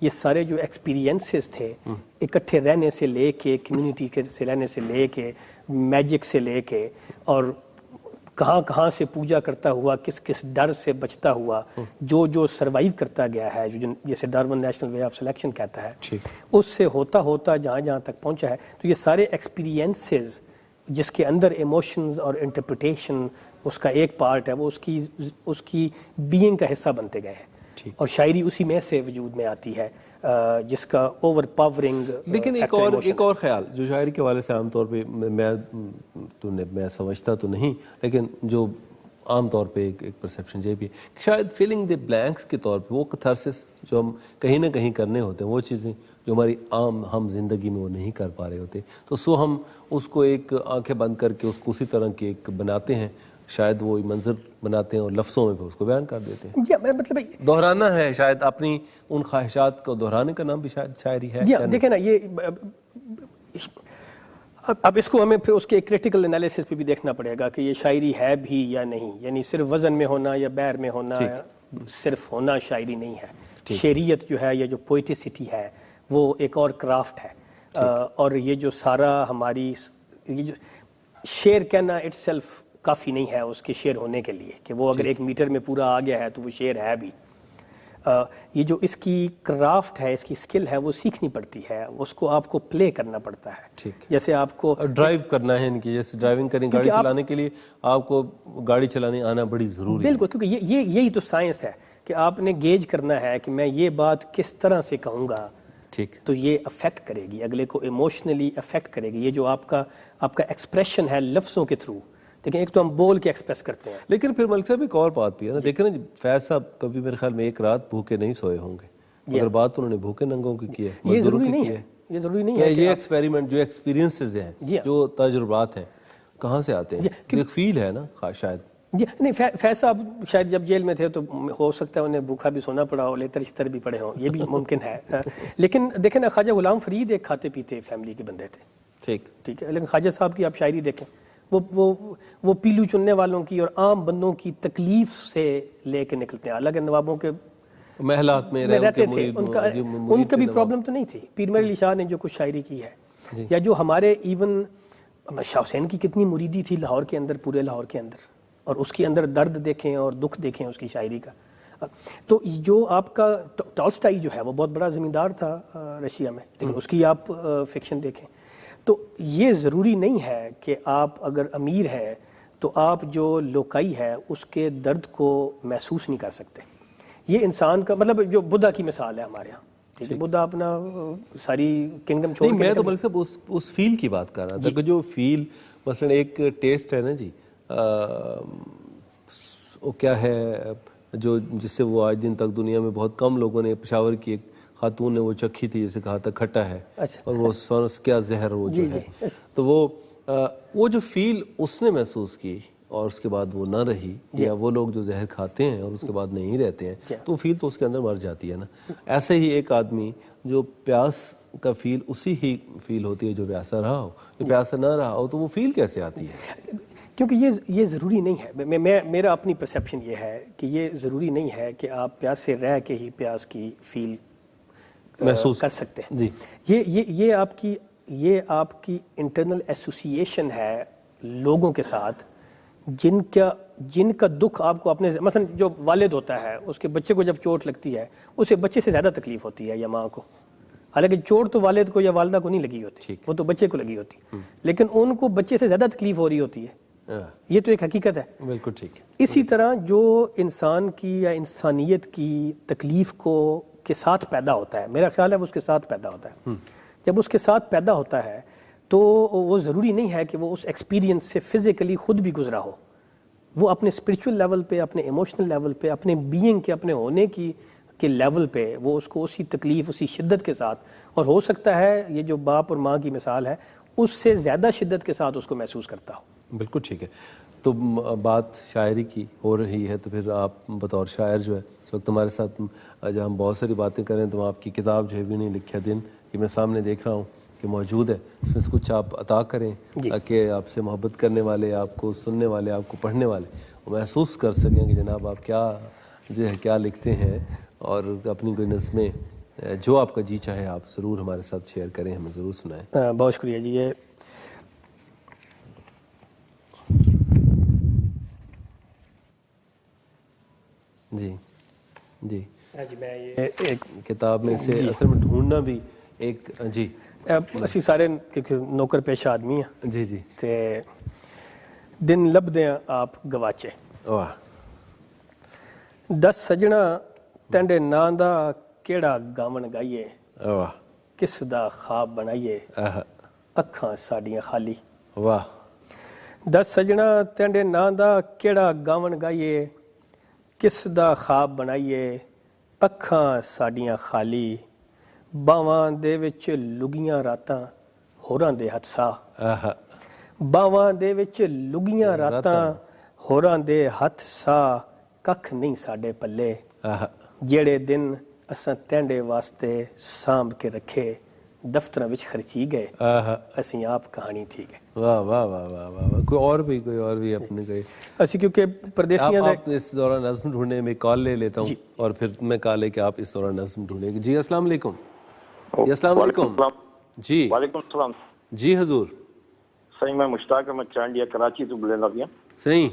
Speaker 2: یہ سارے جو ایکسپیرینسز تھے اکٹھے رہنے سے لے کے کمیونٹی کے سے رہنے سے لے کے میجک سے لے کے اور کہاں کہاں سے پوجا کرتا ہوا کس کس ڈر سے بچتا ہوا جو جو سروائیو کرتا گیا ہے جو جیسے Darwin national way of selection کہتا ہے اس سے ہوتا ہوتا جہاں جہاں تک پہنچا ہے تو یہ سارے ایکسپیرینسز جس کے اندر ایموشنز اور انٹرپریٹیشن اس کا ایک پارٹ ہے وہ اس کی بینگ کا حصہ بنتے گئے ہیں اور شاعری اسی میں سے وجود میں آتی ہے جس کا اوور پاورنگ.
Speaker 1: لیکن ایک اور خیال جو شاعری کے حوالے سے عام طور پہ میں سمجھتا تو نہیں لیکن جو عام طور پہ ایک پرسیپشن یہ بھی ہے کہ شاید فلنگ دی بلینکس کے طور پہ وہ کتھارسس جو ہم کہیں نہ کہیں کرنے ہوتے ہیں وہ چیزیں جو ہماری عام ہم زندگی میں وہ نہیں کر پا رہے ہوتے تو سو ہم اس کو ایک آنکھیں بند کر کے اس کو اسی طرح کے ایک بناتے ہیں شاید وہ منظر بناتے ہیں اور لفظوں میں پھر اس کو بیان کر دیتے ہیں.
Speaker 2: مطلب
Speaker 1: دہرانا ہے شاید اپنی ان خواہشات کو دہرانے کا نام بھی شاید شاعری ہے.
Speaker 2: دیکھیں نا یہ اب اس کو ہمیں پھر اس کے کریٹیکل انالیسس پہ بھی دیکھنا پڑے گا کہ یہ شاعری ہے بھی یا نہیں یعنی صرف وزن میں ہونا یا بیر میں ہونا صرف ہونا شاعری نہیں ہے. شعریت جو ہے یا جو پوئٹسٹی ہے وہ ایک اور کرافٹ ہے اور یہ جو سارا ہماری یہ جو شعر کہنا اٹ سیلف کافی نہیں ہے اس کے شعر ہونے کے لیے کہ وہ اگر 1 میٹر میں پورا آ گیا ہے تو وہ شعر ہے بھی. یہ جو اس کی کرافٹ ہے اس کی اسکل ہے وہ سیکھنی پڑتی ہے اس کو آپ کو پلے کرنا پڑتا ہے. جیسے آپ کو
Speaker 1: ڈرائیو کرنا ہے ان کی جیسے ڈرائیونگ کریں گاڑی چلانے کے لیے آپ کو گاڑی چلانے آنا بڑی ضروری ہے.
Speaker 2: بالکل کیونکہ یہی تو سائنس ہے کہ آپ نے گیج کرنا ہے کہ میں یہ بات کس طرح سے کہوں گا تو یہ افیکٹ کرے گی اگلے کو ایموشنلی افیکٹ کرے گی. یہ جو آپ کا ایکسپریشن ہے لفظوں کے تھرو لیکن ایک تو ہم بول کے ایکسپریس کرتے ہیں.
Speaker 1: لیکن پھر ملک صاحب ایک اور بات بھی ہے نا دیکھیں نا فیض صاحب کبھی میرے خیال میں ایک رات بھوکے نہیں سوئے ہوں گے مگر بات انہوں نے بھوکے ننگوں کی کی ہے
Speaker 2: یہ ضروری نہیں ہے یہ ضروری نہیں ہے
Speaker 1: یہ ایکسپیریمنٹ جو ایکسپیرینسز ہیں جو تجربات ہیں کہاں سے آتے ہیں ایک فیل ہے نا شاید.
Speaker 2: جی نہیں فیض صاحب شاید جب جیل میں تھے تو ہو سکتا ہے انہیں بھوکا بھی سونا پڑا ہو لیتر شتر بھی پڑے ہوں یہ بھی ممکن ہے. لیکن دیکھیں نا خواجہ غلام فرید ایک کھاتے پیتے فیملی کے بندے تھے ٹھیک ہے لیکن خواجہ صاحب کی آپ شاعری دیکھیں وہ پیلو چننے والوں کی اور عام بندوں کی تکلیف سے لے کے نکلتے ہیں. حالانکہ نوابوں کے
Speaker 1: محلات میں
Speaker 2: رہتے تھے ان کا بھی پرابلم تو نہیں تھی. پیر میر علی شاہ نے جو کچھ شاعری کی ہے یا جو ہمارے ایون شاہ حسین کی کتنی مریدی تھی لاہور کے اندر پورے لاہور کے اندر اور اس کے اندر درد دیکھیں اور دکھ دیکھیں اس کی شاعری کا. تو جو آپ کا ٹالسٹائی جو ہے وہ بہت بڑا زمیندار تھا رشیا میں لیکن اس کی آپ فکشن دیکھیں تو یہ ضروری نہیں ہے کہ آپ اگر امیر ہیں تو آپ جو لوکائی ہے اس کے درد کو محسوس نہیں کر سکتے. یہ انسان کا مطلب جو بدھا کی مثال ہے ہمارے ہاں ٹھیک ہے بدھا اپنا ساری کنگڈم چھوڑ کے
Speaker 1: میں تو ملک صاحب اس فیل کی بات کر رہا تھا کہ جو فیل مثلا ایک ٹیسٹ ہے نا جی وہ کیا ہے جو جس سے وہ آج دن تک دنیا میں بہت کم لوگوں نے پشاور کی ایک خاتون نے وہ چکھی تھی جسے کہا تھا کھٹا ہے اور وہ سونس کیا زہر وہ جو ہے تو وہ جو فیل اس نے محسوس کی اور اس کے بعد وہ نہ رہی یا وہ لوگ جو زہر کھاتے ہیں اور اس کے بعد نہیں رہتے ہیں تو فیل تو اس کے اندر مر جاتی ہے نا. ایسے ہی ایک آدمی جو پیاس کا فیل اسی ہی فیل ہوتی ہے جو پیاسا رہا ہو جو پیاسا نہ رہا ہو تو وہ فیل کیسے آتی ہے.
Speaker 2: کیونکہ یہ ضروری نہیں ہے میرا اپنی پرسیپشن یہ ہے کہ یہ ضروری نہیں ہے کہ آپ پیاس سے رہ کے ہی پیاس کی فیل محسوس کر سکتے ہیں. یہ آپ کی انٹرنل ایسوسیشن ہے لوگوں کے ساتھ جن کا دکھ آپ کو اپنے مثلا جو والد ہوتا ہے اس کے بچے کو جب چوٹ لگتی ہے اسے بچے سے زیادہ تکلیف ہوتی ہے یا ماں کو حالانکہ چوٹ تو والد کو یا والدہ کو نہیں لگی ہوتی وہ تو بچے کو لگی ہوتی لیکن ان کو بچے سے زیادہ تکلیف ہو رہی ہوتی ہے. یہ تو ایک حقیقت ہے.
Speaker 1: بالکل ٹھیک.
Speaker 2: اسی طرح جو انسان کی یا انسانیت کی تکلیف کے ساتھ پیدا ہوتا ہے میرا خیال ہے وہ اس کے ساتھ پیدا ہوتا ہے. جب اس کے ساتھ پیدا ہوتا ہے تو وہ ضروری نہیں ہے کہ وہ اس ایکسپیرینس سے فزیکلی خود بھی گزرا ہو. وہ اپنے اسپرچول لیول پہ اپنے ایموشنل لیول پہ اپنے بینگ کے اپنے ہونے کے لیول پہ وہ اس کو اسی تکلیف اسی شدت کے ساتھ اور ہو سکتا ہے یہ جو باپ اور ماں کی مثال ہے اس سے زیادہ شدت کے ساتھ اس کو محسوس کرتا ہو.
Speaker 1: بالکل ٹھیک ہے. تو بات شاعری کی ہو رہی ہے تو پھر آپ بطور شاعر جو ہے اس وقت ہمارے ساتھ جب ہم بہت ساری باتیں کریں تو آپ کی کتاب جو ہے بھی نہیں لکھا دن یہ میں سامنے دیکھ رہا ہوں کہ موجود ہے اس میں سے کچھ آپ عطا کریں تاکہ آپ سے محبت کرنے والے آپ کو سننے والے آپ کو پڑھنے والے وہ محسوس کر سکیں کہ جناب آپ کیا جو ہے کیا لکھتے ہیں اور اپنی کوئی نظمیں جو آپ کا جی چاہے آپ ضرور ہمارے ساتھ شیئر کریں, ہمیں ضرور سنائیں.
Speaker 2: بہت شکریہ جی. یہ
Speaker 1: جی جی
Speaker 2: جی میں یہ ایک
Speaker 1: کتاب میں سے اصل میں ڈھونڈنا بھی ایک جی
Speaker 2: اسی سارے نوکر پیشہ آدمی ہیں
Speaker 1: جی جی
Speaker 2: تے دن لبدے آپ گواچے.
Speaker 1: واہ
Speaker 2: 10 سجنا تینڈے ناں دا کیڑا گاون گائیے,
Speaker 1: واہ
Speaker 2: کس دا خواب بنائیے
Speaker 1: آہا
Speaker 2: اکھاں ساڈیاں خالی.
Speaker 1: واہ
Speaker 2: 10 سجنا تینڈے ناں دا کیڑا گاون گائیے, کس دا خواب بنائیے اکھاں ساڈیاں خالی. باواں دے وچ لگیاں راتاں ہوراں دے ہتھ سا,
Speaker 1: آہا
Speaker 2: باواں دے وچ لگیاں راتاں ہوراں دے ہتھ سا, ککھ نہیں ساڈے پلے
Speaker 1: آہا
Speaker 2: جیڑے دن اساں تینڈے واسطے سانب کے رکھے, دفتراں وچ خرچی گئے
Speaker 1: آہا
Speaker 2: اسیں آپ کہانی تھی گئے.
Speaker 1: واہ واہ واہ واہ واہ. کوئی اور بھی اپنے کوئی
Speaker 2: اسی کیونکہ پردیسیاں
Speaker 1: آپ اس دوران نظم ڈھونڈنے میں کال لے لیتا ہوں اور پھر میں کال لے کہ آپ اس دوران نظم ڈھونڈیں گے. جی السلام علیکم. جی السلام علیکم. جی
Speaker 5: وعلیکم السلام.
Speaker 1: جی حضور.
Speaker 5: صحیح میں مشتاق احمد چانڈیا کراچی تو بلے لگیا.
Speaker 1: صحیح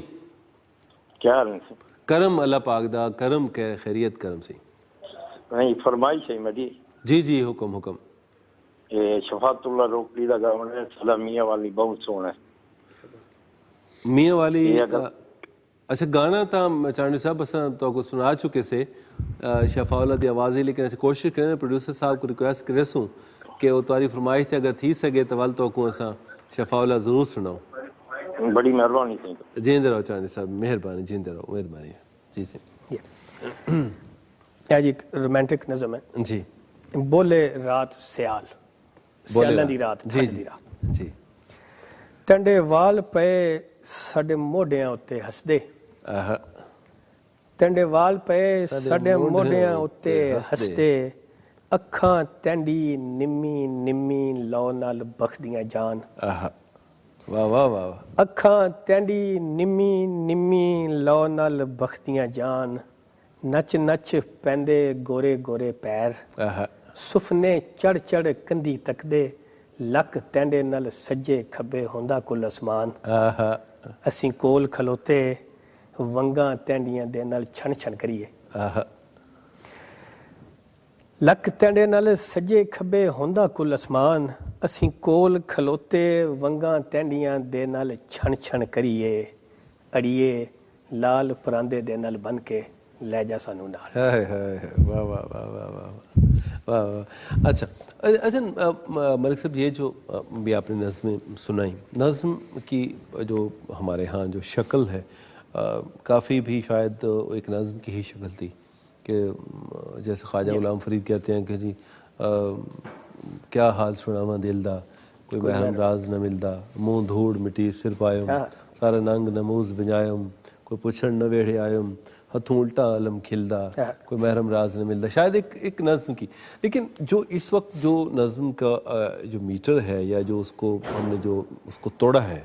Speaker 5: کیا حال ہے؟
Speaker 1: کرم اللہ پاک دا کرم کے خیریت کرم سی.
Speaker 5: نہیں فرمائش ہے میری.
Speaker 1: جی جی حکم حکم.
Speaker 5: یہ شفاعت اللہ روکڑی دا گاؤں ہے, سلام میاں والی بہت سونا ہے.
Speaker 1: میاں والی اچھا گانا تھا چانڈی صاحب اساں تو کو سنا چکے سے شفاء اللہ دی آواز ہی, لیکن اچھا کوشش کریں پروڈیوسر صاحب کو ریکویسٹ کرے سوں کہ وہ تمہاری فرمائش تے اگر تھی سکے تو ول تو کو اساں شفاء اللہ ضرور سناؤ.
Speaker 5: بڑی مہربانی تھی.
Speaker 1: جیندے رہو چانڈی صاحب, مہربانی, جیندے رہو, مہربانی. جی
Speaker 2: جی رومانٹک نظم ہے.
Speaker 1: جی
Speaker 2: بولے رات سیال, سیالاں دی رات,
Speaker 1: جی
Speaker 2: ٹھنڈ دی
Speaker 1: جی
Speaker 2: رات.
Speaker 1: جی
Speaker 2: ٹنڈے وال پے ساڈے موڈیاں اتے ہسدے,
Speaker 1: آہا
Speaker 2: ٹنڈے وال پے ساڈے موڈیاں اتے ہسدے, اکھاں تینڈی نمی نمی لو نال بخدیاں جان.
Speaker 1: آہا واہ واہ واہ.
Speaker 2: اکھاں تینڈی نمی نمی لو نال بخدیاں جان, نچ نچ پیندے گورے گورے پیر,
Speaker 1: آہا
Speaker 2: سفنے چڑھ چڑھ کندھی تکدے, لک تینڈے نال سجے کھبے ہوندا کل اسمان.
Speaker 1: آہا
Speaker 2: اسیں کول کھلوتے ونگاں تینڈیاں دے نال چھن چھن کریے.
Speaker 1: آہا
Speaker 2: لک تینڈے نال سجے کھبے ہوندا کل اسمان, اسیں کول کھلوتے ونگاں تینڈیاں دے نال چھن چھن کریے. اڑیے لال پراندے دے نال بن کے لے جا سانو نال.
Speaker 1: ہائے ہائے واہ واہ واہ واہ واہ واہ واہ. اچھا اچھا ملک صاحب, یہ جو بھی آپ نے نظمیں سنائیں, نظم کی جو ہمارے ہاں جو شکل ہے کافی بھی شاید ایک نظم کی ہی شکل تھی کہ جیسے خواجہ غلام فرید کہتے ہیں کہ جی کیا حال سناواں دل دا, کوئی محرم راز نہ ملدا, منہ دھوڑ مٹی سر پائم, سارا ننگ نموز بنجائم, کوئی پچھڑ نہ ویڑے آئم, ہتھوں الٹا علم کھلدا, کوئی محرم راز نہ ملدا. شاید ایک نظم کی, لیکن جو اس وقت جو نظم کا جو میٹر ہے یا جو اس کو ہم نے جو اس کو توڑا ہے,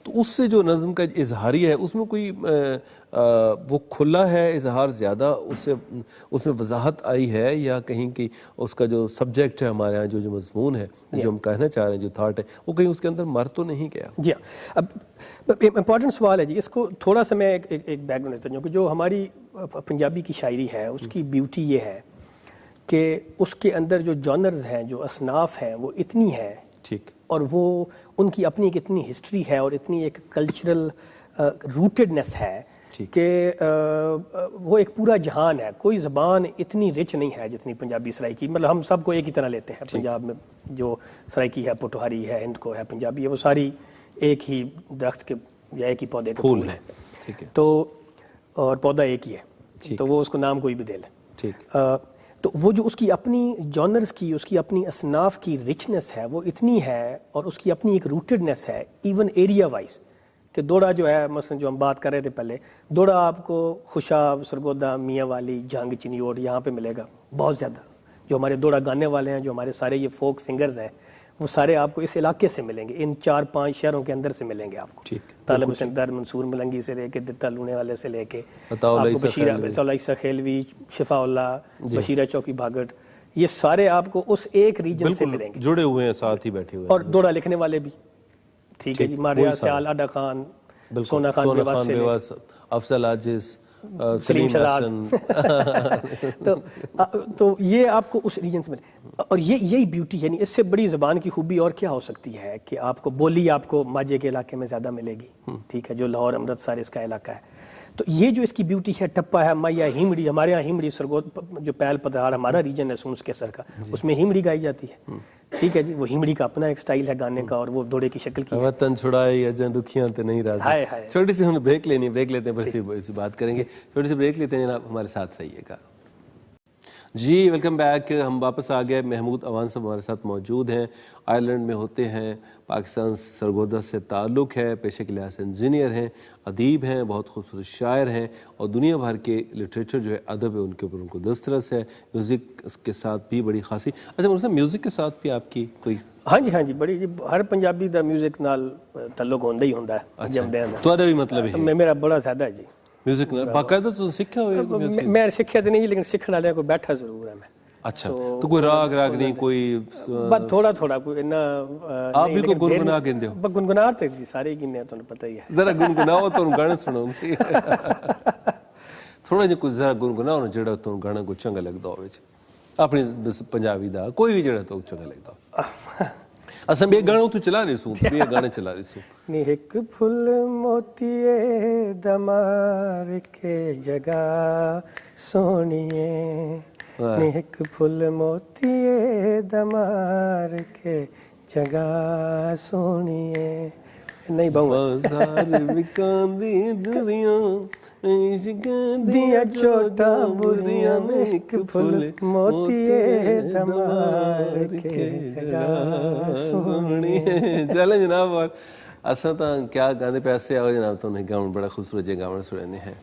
Speaker 1: تو اس سے جو نظم کا اظہاری ہے اس میں کوئی وہ کھلا ہے اظہار زیادہ, اس میں وضاحت آئی ہے, یا کہیں کہ اس کا جو سبجیکٹ ہے ہمارے یہاں جو مضمون ہے جو ہم کہنا چاہ رہے ہیں, جو تھاٹ ہے, وہ کہیں اس کے اندر مر تو نہیں گیا؟
Speaker 2: جی ہاں, اب امپورٹنٹ سوال ہے جی. اس کو تھوڑا سا میں ایک بیک گراؤنڈ دیتا ہوں کہ جو ہماری پنجابی کی شاعری ہے اس کی بیوٹی یہ ہے کہ اس کے اندر جو جانرز ہیں, جو اصناف ہیں, وہ اتنی ہیں,
Speaker 1: ٹھیک,
Speaker 2: اور وہ ان کی اپنی ایک اتنی ہسٹری ہے اور اتنی ایک کلچرل روٹڈنس ہے کہ وہ ایک پورا جہان ہے. کوئی زبان اتنی رچ نہیں ہے جتنی پنجابی سرائکی. مطلب ہم سب کو ایک ہی طرح لیتے ہیں. پنجاب میں جو سرائکی ہے, پوٹوہاری ہے, ہند کو ہے, پنجابی ہے, وہ ساری ایک ہی درخت کے یا ایک ہی پودے کے پھول ہے, تو اور پودا ایک ہی ہے, تو وہ اس کو نام کوئی بھی دے لے.
Speaker 1: ٹھیک,
Speaker 2: تو وہ جو اس کی اپنی جانرز کی, اس کی اپنی اصناف کی رچنس ہے وہ اتنی ہے, اور اس کی اپنی ایک روٹڈنس ہے ایون ایریا وائز. کہ دوڑا جو ہے مثلا جو ہم بات کر رہے تھے پہلے, دوڑا آپ کو خوشاب, سرگودا, میاں والی, جھنگ, چنیوڑ یہاں پہ ملے گا بہت زیادہ. جو ہمارے دوڑا گانے والے ہیں, جو ہمارے سارے یہ فوک سنگرز ہیں, وہ سارے آپ کو اس علاقے سے ملیں گے, ان 4-5 شہروں کے اندر سے ملیں گے آپ کو. طالب حسین در, منصور ملنگی سے لے کے دتا لونے والے سے لے کے بشیرہ عیسیٰ خیلوی, شفاء اللہ, بشیرہ چوکی بھاگٹ, یہ سارے آپ کو اس ایک ریجن سے ملیں گے،
Speaker 1: جڑے ہوئے ہیں، ساتھ ہی بیٹھے ہوئے ہیں،
Speaker 2: اور دوڑا لکھنے والے بھی، ٹھیک ہے جی، ماریا سیال، اڈا خان، سونا خان بیواس،
Speaker 1: افضل عاجز،
Speaker 2: سلیم شہزاد تو یہ آپ کو اس ریجن سے ملے. اور یہی بیوٹی، یعنی اس سے بڑی زبان کی خوبی اور کیا ہو سکتی ہے کہ آپ کو بولی آپ کو ماجے کے علاقے میں زیادہ ملے گی، ٹھیک ہے، جو لاہور امرتسر اس کا علاقہ ہے. تو یہ جو اس کی بیوٹی ہے، ٹپا ہے، مایا، ہیمڑی، ہمارے یہاں ہیمڑی سرگود جو پیل پدار ہمارا ریجن ہے سونس کیسر کا، اس میں ہیمڑی گائی جاتی ہے، ٹھیک ہے جی. وہ ہیمڑی کا اپنا ایک سٹائل ہے گانے کا، اور وہ دوڑے کی شکل کی ہے.
Speaker 1: وطن چھڑائے اجاں دکھیاں تے نہیں راضی. چھوٹی سی ہم بریک لینی، بریک لیتے ہیں، پھر اسی بات کریں گے. چھوٹی سی بریک لیتے ہیں جناب، ہمارے ساتھ رہیے گا. جی ویلکم بیک، ہم واپس آ گئے. محمود اوان صاحب ہمارے ساتھ موجود ہیں، آئرلینڈ میں ہوتے ہیں، پاکستان سرگودا سے تعلق ہے، پیشے کے لحاظ سے انجینئر ہیں، ادیب ہیں، بہت خوبصورت شاعر ہیں، اور دنیا بھر کے لٹریچر جو ہے، ادب ہے، ان کے اوپر ان کو دسترس ہے. میوزک کے ساتھ بھی بڑی خاصی. اچھا مولانا صاحب، میوزک کے ساتھ بھی آپ کی کوئی؟
Speaker 2: ہاں جی بڑی جی، ہر پنجابی دا میوزک نال تعلق ہوندا ہی ہوندا ہے. جمدے دا
Speaker 1: تہاڈا بھی مطلب ہے؟
Speaker 2: میرا بڑا زیادہ ہے جی
Speaker 1: میوزک نال باقاعدہ تو سیکھا ہوئے؟
Speaker 2: میں سیکھیا تو نہیں، لیکن سیکھنے والے کو بیٹھا ضرور ہے میں.
Speaker 1: اچھا، تو کوئی راگ نہیں، کوئی
Speaker 2: بس تھوڑا کوئی اتنا
Speaker 1: آپ بھی کو گنگنا کہندے ہو؟
Speaker 2: گنگنا تے جی سارے ہی گنے تانوں پتہ ہی ہے.
Speaker 1: ذرا گنگناؤ تو گانے سناؤ تھوڑا جہا کچھ، ذرا گنگناؤ جڑا تو گانا کو چنگا لگدا ہوے، اپنی پنجابی دا کوئی بھی جڑا تو چنگا لگدا ہو. اصل میں گانا تو چلا رہی سوں، یہ گانے چلا رہی سوں.
Speaker 2: نی ایک پھل موتیے دمار کے جگہ سونیے، نی ایک پھل موتیے دمار کے جگہ سونیے. نہیں
Speaker 1: بازار وکاندی دنیا
Speaker 2: دیا چوٹا بریاں میں ایک پھل موتیے دمار کے جگہ سونیے.
Speaker 1: چلیں جناب، اور اساں تو کیا گانے پیسے اور جناب تو نہیں گاؤں بڑا خوبصورت جگہ گاؤں سنے ہیں.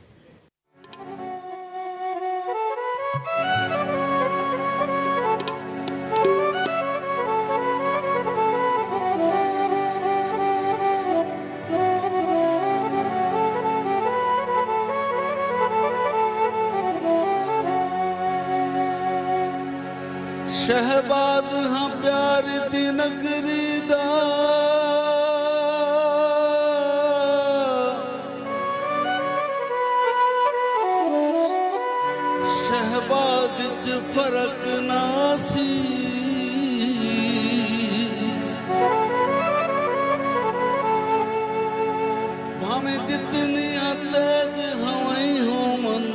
Speaker 4: شہباز ہاں پیار دی نگری دا، شہباز چ فرق نہ سی، بھاویں جتنیاں تیز ہوائیں ہون،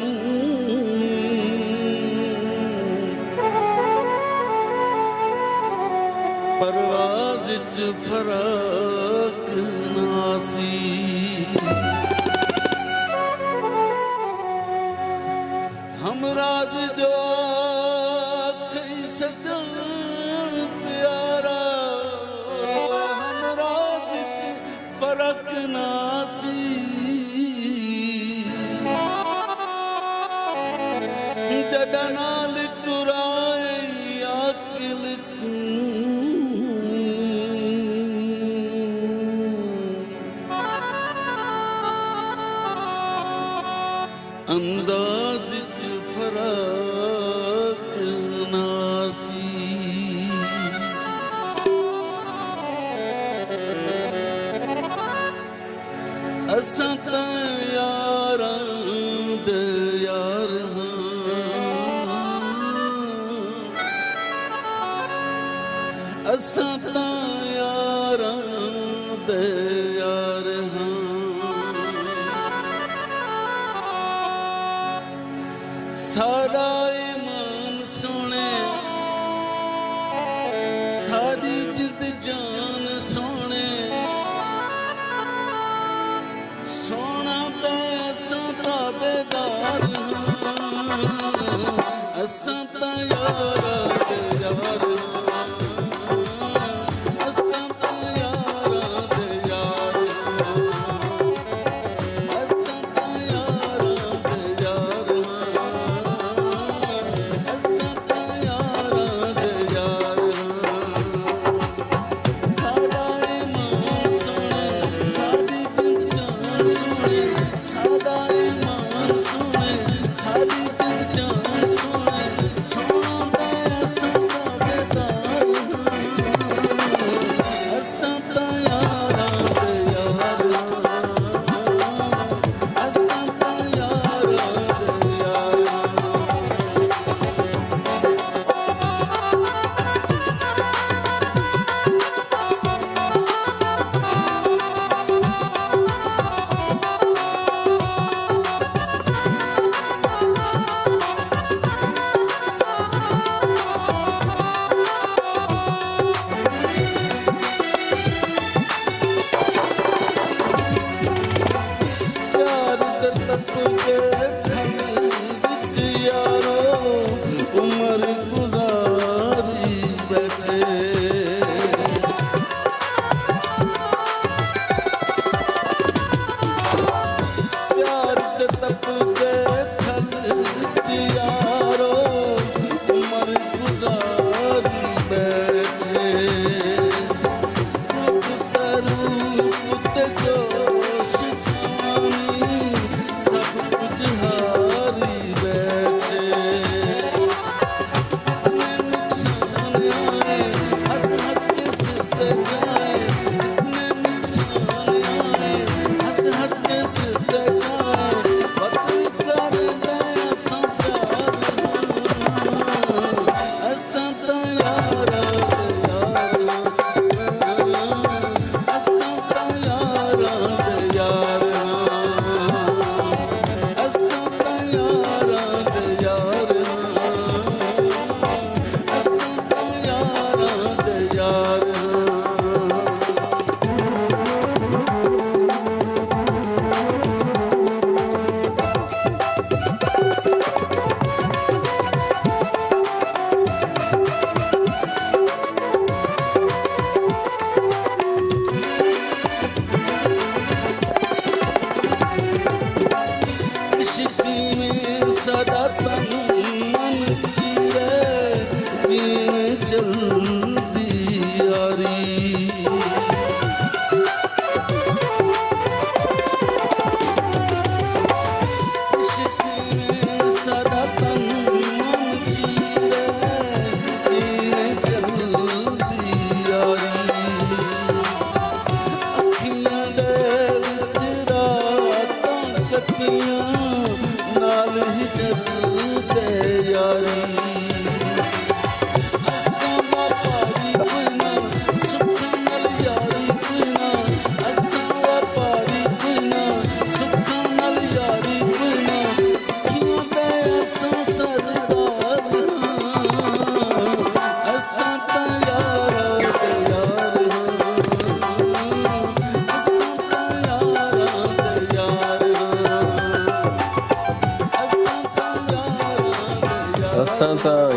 Speaker 4: پرواز چ فرق نہ سی. ہم راز جو کئی سجن پیارا، ہم راز چ فرق نہ سی. جڈا نال ٹرائے عاقل انداز چ فرق نہ سی. اساں تاں یاراں دے یار ہاں، اساں تاں یاراں دے یار ہاں. ساڈا ایمان سونے، ساری جد جان سونے، سونا تے اساں تابعدار ہاں، اساں تاں یاراں دے یار ہاں، اساں تاں یاراں دے یار ہاں، اساں تاں یاراں دے یار ہاں، اساں تاں یاراں دے یار ہاں.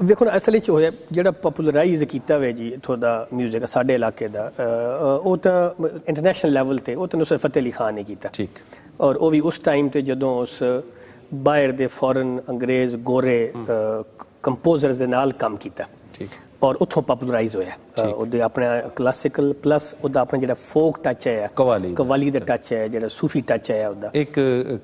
Speaker 2: ਵੇਖੋ ਨਾ ਅਸਲ ਵਿੱਚ ਹੋਇਆ ਜਿਹੜਾ ਪਪੂਲਰਾਈਜ਼ ਕੀਤਾ ਹੋਇਆ ਜੀ ਇੱਥੋਂ ਦਾ ਮਿਊਜ਼ਿਕ ਸਾਡੇ ਇਲਾਕੇ ਦਾ ਉਹ ਤਾਂ ਇੰਟਰਨੈਸ਼ਨਲ ਲੈਵਲ ਤੇ ਉਹ ਤਾਂ ਨੁਸਰਤ ਫਤਿਹ ਅਲੀ ਖਾਨ ਨੇ ਕੀਤਾ।
Speaker 1: ਠੀਕ।
Speaker 2: ਔਰ ਉਹ ਵੀ ਉਸ ਟਾਈਮ ਤੇ ਜਦੋਂ ਉਸ ਬਾਹਰ ਦੇ ਫੋਰਨ ਅੰਗਰੇਜ਼ ਗੋਰੇ ਕੰਪੋਜ਼ਰਸ ਦੇ ਨਾਲ ਕੰਮ ਕੀਤਾ।
Speaker 1: ਠੀਕ।
Speaker 2: ਔਰ ਉੱਥੋਂ ਪਪੂਲਰਾਈਜ਼ ਹੋਇਆ ਉਹਦੇ ਆਪਣਾ ਕਲਾਸਿਕਲ ਪਲੱਸ ਉਹਦਾ ਆਪਣਾ ਜਿਹੜਾ ਫੋਕ ਟੱਚ ਹੈ ਕਵਾਲੀ ਦਾ ਟੱਚ ਹੈ ਜਿਹੜਾ ਸੂਫੀ ਟੱਚ ਹੈ ਉਹਦਾ।
Speaker 1: ਇੱਕ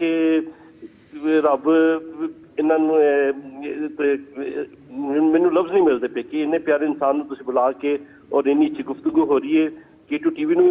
Speaker 6: ਕਿ ਰੱਬ ਇਹਨਾਂ ਨੂੰ ਮੈਨੂੰ ਲਫ਼ਜ਼ ਨਹੀਂ ਮਿਲਦੇ ਪਏ ਕਿ ਇੰਨੇ ਪਿਆਰੇ ਇਨਸਾਨ ਨੂੰ ਤੁਸੀਂ ਬੁਲਾ ਕੇ ਔਰ ਇੰਨੀ ਅੱਛੀ ਗੁਫ਼ਤਗੂ ਹੋ ਰਹੀ ਹੈ। K2 TV ਨੂੰ ਵੀ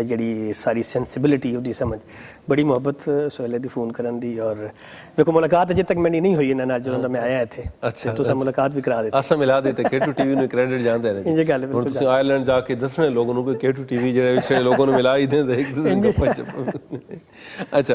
Speaker 2: ਜਿਹੜੀ ਸਾਰੀ ਸੈਂਸਿਬਿਲਿਟੀ ਉਹਦੀ ਸਮਝ ਬੜੀ ਮੁਹੱਬਤ ਸੁਹੇਲੇ ਦੀ ਫੋਨ ਕਰਨ ਦੀ। ਔਰ ਦੇਖੋ ਮੁਲਾਕਾਤ ਅਜੇ ਤੱਕ ਮੇਰੀ ਨਹੀਂ ਹੋਈ ਇਹਨਾਂ ਨਾਲ ਜਦੋਂ ਦਾ ਮੈਂ ਆਇਆ ਇੱਥੇ।
Speaker 1: ਅੱਛਾ।
Speaker 2: ਤੁਸੀਂ ਮੁਲਾਕਾਤ ਵੀ ਕਰਾ ਦਿੱਤੀ।
Speaker 1: ਅਸਾਂ ਮਿਲਾ ਦਿੱਤੇ K2 TV ਨੂੰ ਕ੍ਰੈਡਿਟ ਜਾਂਦੇ ਨੇ।
Speaker 2: ਇਹ ਗੱਲ ਬਿਲਕੁਲ।
Speaker 1: ਤੁਸੀਂ ਆਇਰਲੈਂਡ ਜਾ ਕੇ ਦੱਸਣੇ ਲੋਕਾਂ ਨੂੰ ਕਿ K2 TV ਜਿਹੜੇ ਵਿਚਲੇ ਲੋਕਾਂ ਨੂੰ ਮਿਲਾ ਹੀ ਦਿੰਦੇ ਇੱਕ ਦੂਸਰੇ ਨੂੰ ਗੱਪਾਂ। ਅੱਛਾ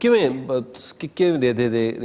Speaker 1: ਕਿਵੇਂ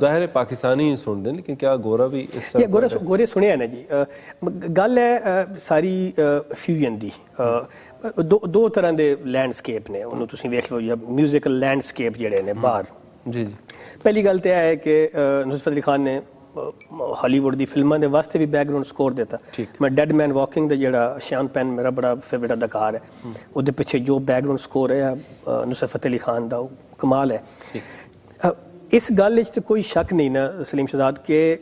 Speaker 1: ਜ਼ਾਹਿਰ ਹੈ ਪਾਕਿਸਤਾਨੀ ਹੀ ਸੁਣਦੇ ਨੇ ਲੇਕਿਨ ਕਿਆ ਗੋਰਾ ਵੀ ਇਸ ਤਰ੍ਹਾਂ
Speaker 2: ਗੋਰੇ ਸੁਣਿਆ ਨਾ ਜੀ। ਗੱਲ ਹੈ ਸਾਰੀ ਫਿਊਜ਼ਨ ਦੀ। ਦੋ ਤਰ੍ਹਾਂ ਦੇ ਲੈਂਡਸਕੇਪ ਨੇ ਉਹਨੂੰ ਤੁਸੀਂ ਵੇਖ ਲਓ ਜਾਂ ਮਿਊਜ਼ੀਕਲ ਲੈਂਡਸਕੇਪ ਜਿਹੜੇ ਨੇ ਬਾਹਰ।
Speaker 1: ਜੀ।
Speaker 2: ਪਹਿਲੀ ਗੱਲ ਤਾਂ ਇਹ ਹੈ ਕਿ ਨੁਸਰਤ ਅਲੀ ਖਾਨ ਨੇ ਹਾਲੀਵੁੱਡ ਦੀ ਫਿਲਮਾਂ ਦੇ ਵਾਸਤੇ ਵੀ ਬੈਕਗਰਾਉਂਡ ਸਕੋਰ ਦਿੱਤਾ। ਮੈਂ ਡੈਡ ਮੈਨ ਵਾਕਿੰਗ ਦਾ ਜਿਹੜਾ ਸ਼ਾਨ ਪੈਨ ਮੇਰਾ ਬੜਾ ਫੇਵਰਟ ਅਦਾਕਾਰ ਹੈ ਉਹਦੇ ਪਿੱਛੇ ਜੋ ਬੈਕਗਰਾਉਂਡ ਸਕੋਰ ਹੈ ਨੁਸਰਤ ਫਤਿਹ ਅਲੀ ਖਾਨ ਦਾ ਉਹ ਕਮਾਲ ਹੈ। ਇਸ ਗੱਲ ਵਿੱਚ ਤਾਂ ਕੋਈ ਸ਼ੱਕ ਨਹੀਂ ਨਾ ਸਲੀਮ ਸ਼ਹਜ਼ਾਦ ਕਿ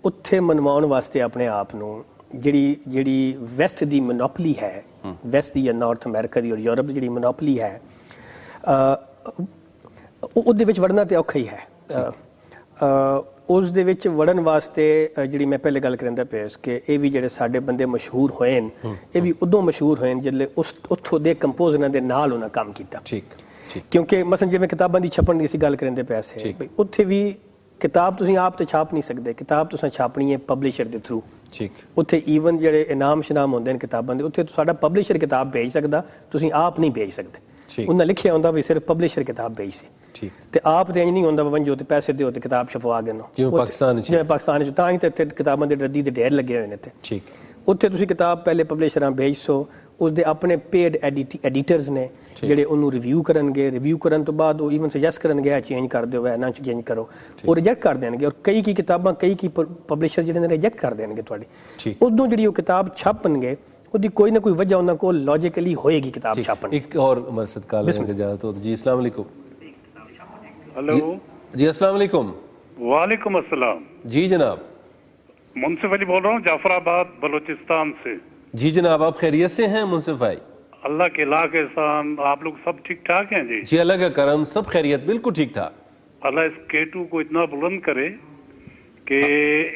Speaker 2: ਉੱਥੇ ਮਨਵਾਉਣ ਵਾਸਤੇ ਆਪਣੇ ਆਪ ਨੂੰ ਜਿਹੜੀ ਵੈਸਟ ਦੀ ਮੋਨੋਪਲੀ ਹੈ ਵੈਸਟ ਦੀ ਜਾਂ ਨਾਰਥ ਅਮਰੀਕਾ ਦੀ ਔਰ ਯੂਰਪ ਦੀ ਜਿਹੜੀ ਮੋਨੋਪਲੀ ਹੈ ਉਹਦੇ ਵਿੱਚ ਵੜਨਾ ਤੇ ਔਖਾ ਹੀ ਹੈ। ਉਸ ਦੇ ਵਿੱਚ ਵੜਨ ਵਾਸਤੇ ਜਿਹੜੀ ਮੈਂ ਪਹਿਲੇ ਗੱਲ ਕਰਦਾ ਪਿਆ ਸੀ ਕਿ ਇਹ ਵੀ ਜਿਹੜੇ ਸਾਡੇ ਬੰਦੇ ਮਸ਼ਹੂਰ ਹੋਏ ਨੇ, ਇਹ ਵੀ ਉਦੋਂ ਮਸ਼ਹੂਰ ਹੋਏ ਨੇ ਜਿਹੜੇ ਉੱਥੋਂ ਦੇ ਕੰਪੋਜ਼ਰਾਂ ਦੇ ਨਾਲ ਉਹਨਾਂ ਕੰਮ ਕੀਤਾ।
Speaker 1: ਠੀਕ ਠੀਕ।
Speaker 2: ਕਿਉਂਕਿ ਮਸਲਨ ਜਿਵੇਂ ਕਿਤਾਬਾਂ ਦੀ ਛਪਣ ਦੀ ਅਸੀਂ ਗੱਲ ਕਰਦੇ ਪਏ ਸੀ, ਉੱਥੇ ਵੀ ਕਿਤਾਬ ਤੁਸੀਂ ਆਪ ਤੇ ਛਾਪ ਨਹੀਂ ਸਕਦੇ, ਕਿਤਾਬ ਤੁਸੀਂ ਛਾਪਣੀ ਹੈ ਪਬਲਿਸ਼ਰ ਦੇ ਥਰੂ।
Speaker 1: ਠੀਕ।
Speaker 2: ਉੱਥੇ ਈਵਨ ਜਿਹੜੇ ਇਨਾਮ ਸ਼ਨਾਮ ਹੁੰਦੇ ਨੇ ਕਿਤਾਬਾਂ ਦੇ, ਉੱਥੇ ਸਾਡਾ ਪਬਲਿਸ਼ਰ ਕਿਤਾਬ ਭੇਜ ਸਕਦਾ, ਤੁਸੀਂ ਆਪ ਨਹੀਂ ਭੇਜ ਸਕਦੇ। ਉਹਨਾਂ ਲਿਖਿਆ ਹੁੰਦਾ ਵੀ ਸਿਰਫ ਪਬਲਿਸ਼ਰ ਕਿਤਾਬ ਭੇਜ ਸੀ।
Speaker 1: ਠੀਕ।
Speaker 2: ਤੇ ਆਪ ਤੇ ਇੰਜ ਨਹੀਂ ਹੁੰਦਾ ਵੰਜੋ ਤੇ ਪੈਸੇ ਦਿਓ ਤੇ ਕਿਤਾਬ ਛਪਵਾ ਕੇ ਨਾ,
Speaker 1: ਜਿਵੇਂ ਪਾਕਿਸਤਾਨ ਚ
Speaker 2: ਤਾਂ ਹੀ ਤੇ ਕਿਤਾਬਾਂ ਦੇ ਰੱਦੀ ਦੇ ਢੇਰ ਲੱਗੇ ਹੋਏ ਨੇ ਤੇ।
Speaker 1: ਠੀਕ।
Speaker 2: ਉੱਥੇ ਤੁਸੀਂ ਕਿਤਾਬ ਪਹਿਲੇ ਪਬਲਿਸ਼ਰਾਂ ਭੇਜੋ, ਉਸਦੇ ਆਪਣੇ ਪੇਡ ਐਡੀਟਰਸ ਨੇ ਜਿਹੜੇ ਉਹਨੂੰ ਰਿਵਿਊ ਕਰਨਗੇ, ਰਿਵਿਊ ਕਰਨ ਤੋਂ ਬਾਅਦ ਉਹ ਈਵਨ ਸੁਜੈਸਟ ਕਰਨਗੇ ਇਹ ਚੇਂਜ ਕਰ ਦਿਓ, ਇਹ ਨਾ ਚੇਂਜ ਕਰੋ, ਉਹ ਰਿਜੈਕਟ ਕਰ ਦੇਣਗੇ। ਔਰ ਕਈ ਕੀ ਕਿਤਾਬਾਂ ਕਈ ਪਬਲਿਸ਼ਰ ਜਿਹੜੇ ਨੇ ਰਿਜੈਕਟ ਕਰ ਦੇਣਗੇ ਤੁਹਾਡੀ। ਉਦੋਂ ਜਿਹੜੀ ਉਹ ਕਿਤਾਬ ਛਾਪਣਗੇ ਉਹਦੀ ਕੋਈ ਨਾ ਕੋਈ ਵਜ੍ਹਾ ਉਹਨਾਂ ਕੋਲ ਲੌਜੀਕਲੀ ਹੋਏਗੀ ਕਿਤਾਬ ਛਾਪਣ।
Speaker 1: ਇੱਕ اور مرسد کال لینے کی اجازت ہو جی؟ السلام علیکم۔
Speaker 7: ہلو
Speaker 1: جی السلام علیکم۔
Speaker 7: وعلیکم السلام۔
Speaker 1: جی جناب،
Speaker 7: منصف علی بول رہا ہوں جعفر آباد بلوچستان سے۔
Speaker 1: جی جناب، آپ خیریت سے ہیں منصف بھائی؟
Speaker 7: اللہ کے لاکھ احسان، آپ لوگ سب ٹھیک ٹھاک ہیں؟ جی
Speaker 1: جی اللہ کا کرم، سب خیریت، بالکل ٹھیک ٹھاک۔
Speaker 7: اللہ اس کیٹو کو اتنا بلند کرے کہ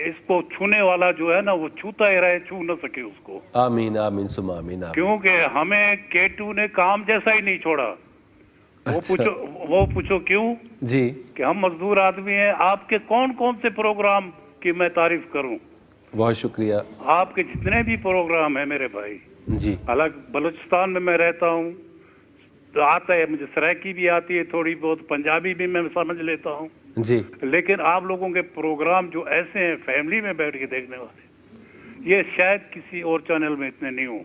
Speaker 7: اس کو چھونے والا جو ہے نا وہ چھوتا ہی رہے، چھو نہ سکے اس کو۔
Speaker 1: آمین آمین ثم آمین۔
Speaker 7: کیونکہ ہمیں کیٹو نے کام جیسا ہی نہیں چھوڑا۔ وہ پوچھو کیوں؟
Speaker 1: جی
Speaker 7: کہ ہم مزدور آدمی ہیں، آپ کے کون کون سے پروگرام کی میں تعریف کروں؟
Speaker 1: بہت شکریہ۔
Speaker 7: آپ کے جتنے بھی پروگرام ہیں میرے بھائی،
Speaker 1: جی
Speaker 7: الگ بلوچستان میں رہتا ہوں، تو آتا ہے مجھے سرائکی بھی آتی ہے تھوڑی بہت، پنجابی بھی میں سمجھ لیتا ہوں
Speaker 1: جی،
Speaker 7: لیکن آپ لوگوں کے پروگرام جو ایسے ہیں فیملی میں بیٹھ کے دیکھنے والے، یہ شاید کسی اور چینل میں اتنے نہیں ہوں،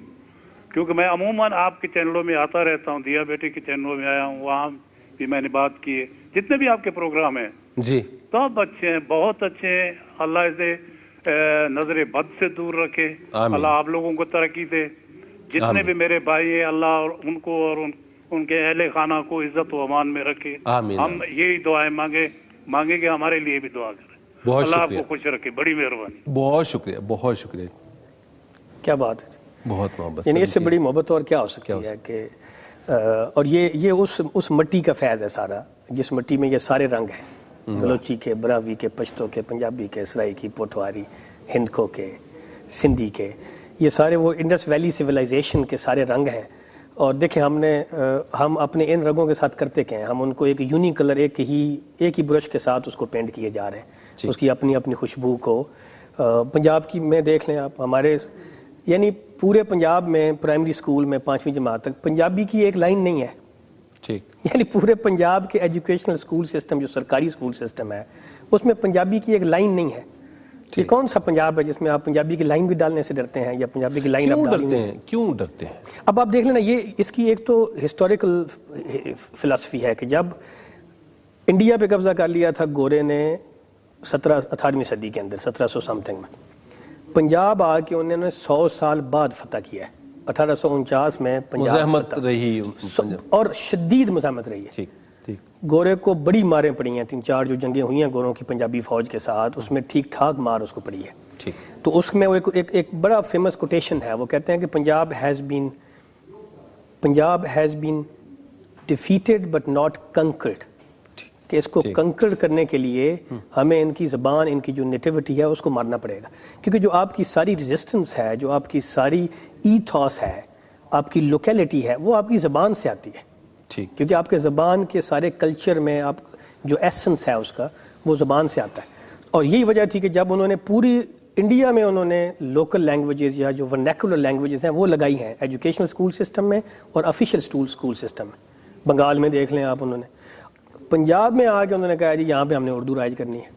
Speaker 7: کیونکہ میں عموماً آپ کے چینلوں میں آتا رہتا ہوں، دیا بیٹے کے چینلوں میں آیا ہوں، وہاں بھی میں نے بات کی ہے، جتنے بھی آپ کے پروگرام ہیں
Speaker 1: جی
Speaker 7: سب اچھے ہیں، بہت اچھے ہیں۔ اللہ اسے نظر بد سے دور رکھے، اللہ آپ لوگوں کو ترقی دے، جتنے بھی میرے بھائی ہیں اللہ ان کو اور ان کے اہل خانہ کو عزت و امان میں رکھے۔ ہم یہی دعائیں مانگیں گے، ہمارے لیے بھی دعا کریں۔ اللہ آپ کو خوش رکھے، بڑی مہربانی۔
Speaker 1: بہت شکریہ، بہت شکریہ۔
Speaker 2: کیا بات ہے،
Speaker 1: بہت محبت،
Speaker 2: یعنی اس سے بڑی محبت اور کیا ہو سکتی ہے کہ اور یہ اس مٹی کا فیض ہے سارا، جس مٹی میں یہ سارے رنگ ہیں، بلوچی کے، براوی کے، پشتو کے، پنجابی کے، سرائکی، پوٹواری، ہندکو کے، سندھی کے، یہ سارے وہ انڈس ویلی سویلائزیشن کے سارے رنگ ہیں۔ اور دیکھیں ہم اپنے ان رنگوں کے ساتھ کرتے کیا ہیں، ہم ان کو ایک یونیک کلر ایک ہی برش کے ساتھ اس کو پینٹ کیے جا رہے ہیں، اس کی اپنی اپنی خوشبو کو۔ پنجاب کی میں دیکھ لیں آپ، ہمارے یعنی پورے پنجاب میں پرائمری اسکول میں 5ویں جماعت تک پنجابی کی ایک لائن نہیں ہے، یعنی پورے پنجاب کے ایجوکیشنل اسکول سسٹم جو سرکاری اسکول سسٹم ہے اس میں پنجابی کی ایک لائن نہیں ہے۔ یہ کون سا پنجاب ہے جس میں آپ پنجابی کی لائن بھی ڈالنے سے ڈرتے ہیں، یا پنجابی کی لائن
Speaker 1: کیوں ڈرتے ہیں؟
Speaker 2: اب آپ دیکھ لینا، یہ اس کی ایک تو ہسٹوریکل فلسفی ہے کہ جب انڈیا پہ قبضہ کر لیا تھا گورے نے 18ویں صدی کے اندر 1700 سمتھنگ میں، پنجاب آ کے انہوں نے 100 سال بعد فتح کیا ہے۔ 1849 میں پنجاب
Speaker 1: مزاحمت رہی
Speaker 2: اور شدید مزاحمت رہی ہے، گورے کو بڑی ماریں پڑی ہیں، 3-4 جو جنگیں ہوئی ہیں گوروں کی پنجابی فوج کے ساتھ، اس میں ٹھیک ٹھاک مار اس کو پڑی ہے۔ تو اس میں وہ ایک بڑا فیمس کوٹیشن ہے، وہ کہتے ہیں کہ Punjab has been defeated but not conquered, کہ اس کو کنکر کرنے کے لیے ہمیں ان کی زبان، ان کی جو نیٹیوٹی ہے اس کو مارنا پڑے گا، کیونکہ جو آپ کی ساری ریزسٹنس ہے، جو آپ کی ساری ایتھوس ہے، آپ کی لوکیلٹی ہے، وہ آپ کی زبان سے آتی ہے، کیونکہ آپ کے زبان کے سارے کلچر میں آپ جو ایسنس ہے اس کا وہ زبان سے آتا ہے۔ اور یہی وجہ تھی کہ جب انہوں نے پوری انڈیا میں انہوں نے لوکل لینگویجز یا جو ورنیکولر لینگویجز ہیں وہ لگائی ہیں ایجوکیشنل اسکول سسٹم میں اور آفیشیل اسکول سسٹم میں۔ بنگال میں دیکھ لیں آپ، انہوں نے پنجاب میں آ کے انہوں نے کہا جی یہاں پہ ہم نے اردو رائج کرنی ہے،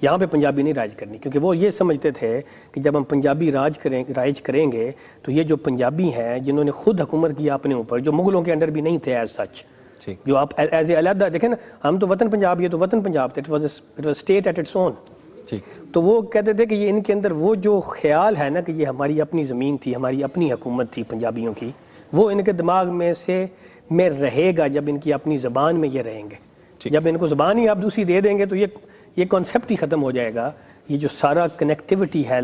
Speaker 2: یہاں پہ پنجابی نہیں رائج کرنی، کیونکہ وہ یہ سمجھتے تھے کہ جب ہم پنجابی رائج کریں گے تو یہ جو پنجابی ہیں جنہوں نے خود حکومت کی اپنے اوپر، جو مغلوں کے انڈر بھی نہیں تھے ایز سچ، جو آپ ایز اے علیحدہ دیکھیں نا، ہم تو وطن پنجاب، یہ تو وطن پنجاب تھے، it was state at its own. تو وہ کہتے تھے کہ یہ ان کے اندر وہ جو خیال ہے نا کہ یہ ہماری اپنی زمین تھی، ہماری اپنی حکومت تھی پنجابیوں کی، وہ ان کے دماغ میں رہے گا جب ان کی اپنی زبان میں یہ رہیں گے۔ جب ان کو زبان ہی آپ دوسری دے دیں گے تو یہ کانسیپٹ ہی ختم ہو جائے گا، یہ جو سارا کنیکٹیوٹی ہے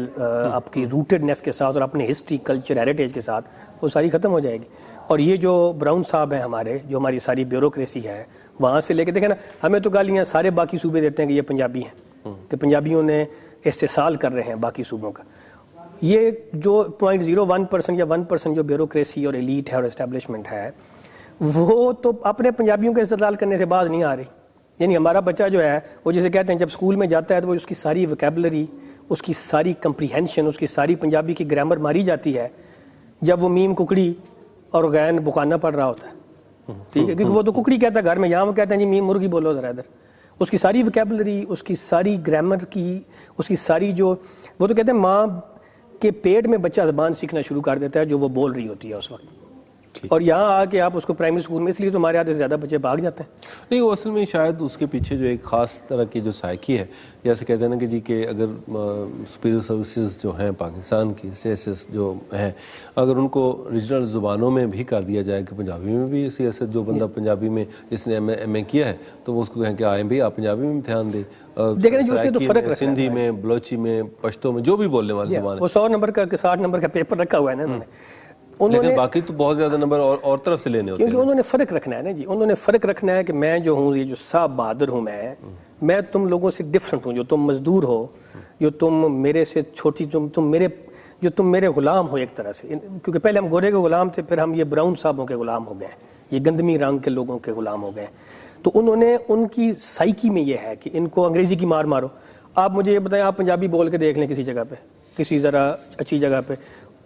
Speaker 2: آپ کی روٹڈنس کے ساتھ اور اپنے ہسٹری، کلچر، ہیریٹیج کے ساتھ، وہ ساری ختم ہو جائے گی۔ اور یہ جو براؤن صاحب ہیں ہمارے، جو ہماری ساری بیوروکریسی ہے، وہاں سے لے کے دیکھیں نا، ہمیں تو گالیاں سارے باقی صوبے دیتے ہیں کہ یہ پنجابی ہیں، کہ پنجابیوں نے استحصال کر رہے ہیں باقی صوبوں کا. یہ جو 0.01% یا 1% جو بیوروکریسی اور ایلیٹ ہے اور اسٹیبلشمنٹ ہے وہ تو اپنے پنجابیوں کے استدلال کرنے سے باز نہیں آ رہی. یعنی ہمارا بچہ جو ہے وہ جسے کہتے ہیں جب اسکول میں جاتا ہے تو وہ اس کی ساری ویکیبلری, اس کی ساری کمپریہنشن, اس کی ساری پنجابی کی گرامر ماری جاتی ہے جب وہ میم ککڑی اور غین بخانہ پڑھ رہا ہوتا ہے. ٹھیک ہے, کیونکہ وہ تو ککڑی کہتا ہے گھر میں, یہاں وہ کہتے ہیں جی میم مرغی بولو ذرا ادھر. اس کی ساری ویکیبلری, اس کی ساری گرامر کی, اس کی ساری جو وہ تو کہتے ہیں ماں کے پیٹ میں بچہ زبان سیکھنا شروع کر دیتا ہے جو وہ بول رہی ہوتی ہے اس وقت. اور یہاں آ کے آپ اس کو پرائمری اسکول میں, اس لیے تو ہمارے آدھے سے زیادہ بچے بھاگ جاتے ہیں.
Speaker 1: نہیں, وہ اصل میں شاید اس کے پیچھے جو ایک خاص طرح کی جو سائیکی ہے, جیسے کہتے ہیں نا کہ جی کہ اگر سپیریئر سروسز جو ہیں پاکستان کی CSS جو ہیں, اگر ان کو ریجنل زبانوں میں بھی کر دیا جائے کہ پنجابی میں بھی CSS جو بندہ پنجابی میں جس نے ایم اے کیا ہے تو وہ اس کو کہیں کہ آئیں بھی آپ پنجابی میں امتحان دیں, سندھی میں, بلوچی میں, پشتو میں, جو بھی بولنے والی زبان ہے.
Speaker 2: وہ 100 نمبر کا 60 نمبر کا پیپر رکھا ہوا ہے نا انہوں نے,
Speaker 1: لیکن باقی تو بہت زیادہ نمبر اور طرف سے لینے ہوتے ہیں.
Speaker 2: کیونکہ انہوں نے فرق رکھنا ہے نا جی, انہوں نے فرق رکھنا ہے کہ میں جو ہوں, یہ جو صاحب بہادر ہوں, میں تم لوگوں سے ڈفرنٹ ہوں. جو تم مزدور ہو, جو تم میرے سے چھوٹی, تم میرے غلام ہو ایک طرح سے, کیونکہ پہلے ہم گورے کے غلام تھے, پھر ہم یہ براؤن صاحبوں کے غلام ہو گئے, یہ گندمی رنگ کے لوگوں کے غلام ہو گئے. تو انہوں نے ان کی سائیکی میں یہ ہے کہ ان کو انگریزی کی مار مارو. آپ مجھے یہ بتائیں, آپ پنجابی بول کے دیکھ لیں کسی جگہ پہ, کسی ذرا اچھی جگہ پہ,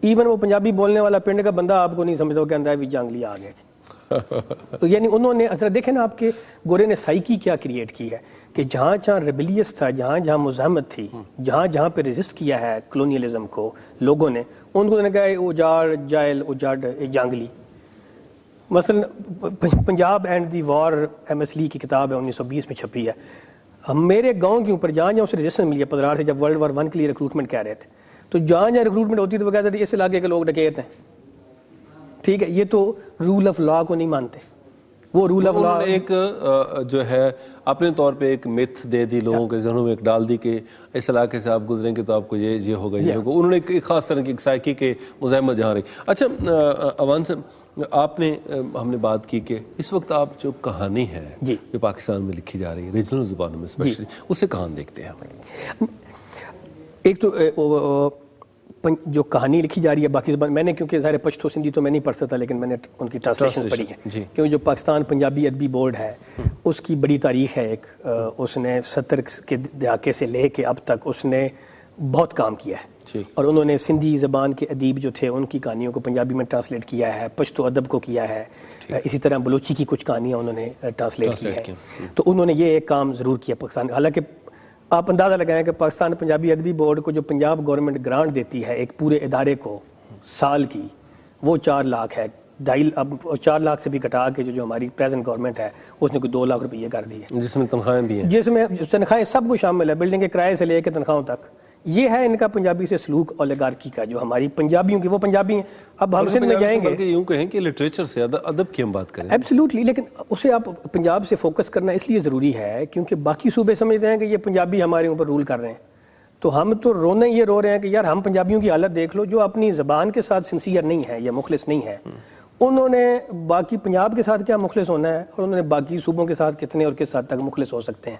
Speaker 2: ایون وہ پنجابی بولنے والا پنڈ کا بندہ آپ کو نہیں سمجھتا, وہ کہتا ہے بھی جنگلی آ گئے جی. یعنی انہوں نے اصل دیکھیں نا آپ کے گورے نے سائیکی کیا کریٹ کی ہے کہ جہاں جہاں ریبیلیس تھا, جہاں جہاں مزاحمت تھی, جہاں جہاں پہ ریزسٹ کیا ہے کلونیلزم کو لوگوں نے, ان کو کہا اجاڑ جائل اجاڑ جنگلی. مثلا Punjab and the war MS لی کی کتاب ہے 1920 میں چھپی ہے. میرے گاؤں کے اوپر جہاں جہاں اسے ریزسٹنس ملی ہے پدرار سے, جب World War I کے لیے ریکروٹمنٹ کہہ رہے تھے, تو جہاں جہاں ریکروٹمنٹ ہوتی تو وہ کہتے تھے اس علاقے کے لوگ ڈکیت ہیں. ٹھیک ہے, یہ تو رول آف لا کو نہیں مانتے. وہ رول آف لا
Speaker 1: ایک جو ہے اپنے طور پہ ایک متھ دے دی لوگوں کے ذہنوں میں, ایک ڈال دی کہ اس علاقے سے آپ گزریں گے تو آپ کو یہ ہوگا, یہ ہوگا. انہوں نے ایک خاص طرح کی سائیکی کے مزاحمت جہاں رہی. اچھا اوان صاحب, آپ نے ہم نے بات کی کہ اس وقت آپ جو کہانی ہے جو پاکستان میں لکھی جا رہی ہے ریجنل زبانوں میں اسپیشلی, اسے کہاں دیکھتے ہیں؟
Speaker 2: ایک تو جو کہانی لکھی جا رہی ہے باقی زبان, میں نے کیونکہ ظاہر پشتو سندھی تو میں نہیں پڑھ سکتا, لیکن میں نے ان کی ٹرانسلیشن پڑھی ہے. کیونکہ جو پاکستان پنجابی ادبی بورڈ ہے اس کی بڑی تاریخ ہے ایک, اس نے 70 کے دہاکے سے لے کے اب تک اس نے بہت کام کیا ہے, اور انہوں نے سندھی زبان کے ادیب جو تھے ان کی کہانیوں کو پنجابی میں ٹرانسلیٹ کیا ہے, پشتو ادب کو کیا ہے, اسی طرح بلوچی کی کچھ کہانیاں انہوں نے ٹرانسلیٹ کی ہے. تو انہوں نے یہ ایک کام ضرور کیا پاکستان. حالانکہ آپ اندازہ لگائیں کہ پاکستان پنجابی ادبی بورڈ کو جو پنجاب گورنمنٹ گرانٹ دیتی ہے ایک پورے ادارے کو سال کی, وہ 4 لاکھ ہے. اب 4 لاکھ سے بھی کٹا کے جو ہماری پریزنٹ گورنمنٹ ہے اس نے کوئی 2 لاکھ روپیے کر دی ہے,
Speaker 1: جس میں تنخواہیں بھی ہیں,
Speaker 2: جس میں تنخواہیں سب کچھ شامل ہے, بلڈنگ کے کرائے سے لے کے تنخواہوں تک. یہ ہے ان کا پنجابی سے سلوک اولیگارکی کا, جو ہماری پنجابیوں کی, وہ پنجابی ہیں. اب ہم سندھ میں جائیں گے,
Speaker 1: یوں کہیں کہ لٹریچر سے ادب کی ہم بات کریں,
Speaker 2: ایبسلیوٹلی, لیکن اسے آپ پنجاب سے فوکس کرنا اس لیے ضروری ہے کیونکہ باقی صوبے سمجھتے ہیں کہ یہ پنجابی ہمارے اوپر رول کر رہے ہیں. تو ہم تو یہ رو رہے ہیں کہ یار ہم پنجابیوں کی حالت دیکھ لو, جو اپنی زبان کے ساتھ سنسیئر نہیں ہے یا مخلص نہیں ہے. انہوں نے باقی پنجاب کے ساتھ کیا مخلص ہونا ہے, اور انہوں نے باقی صوبوں کے ساتھ کتنے اور کس حد تک مخلص ہو سکتے ہیں.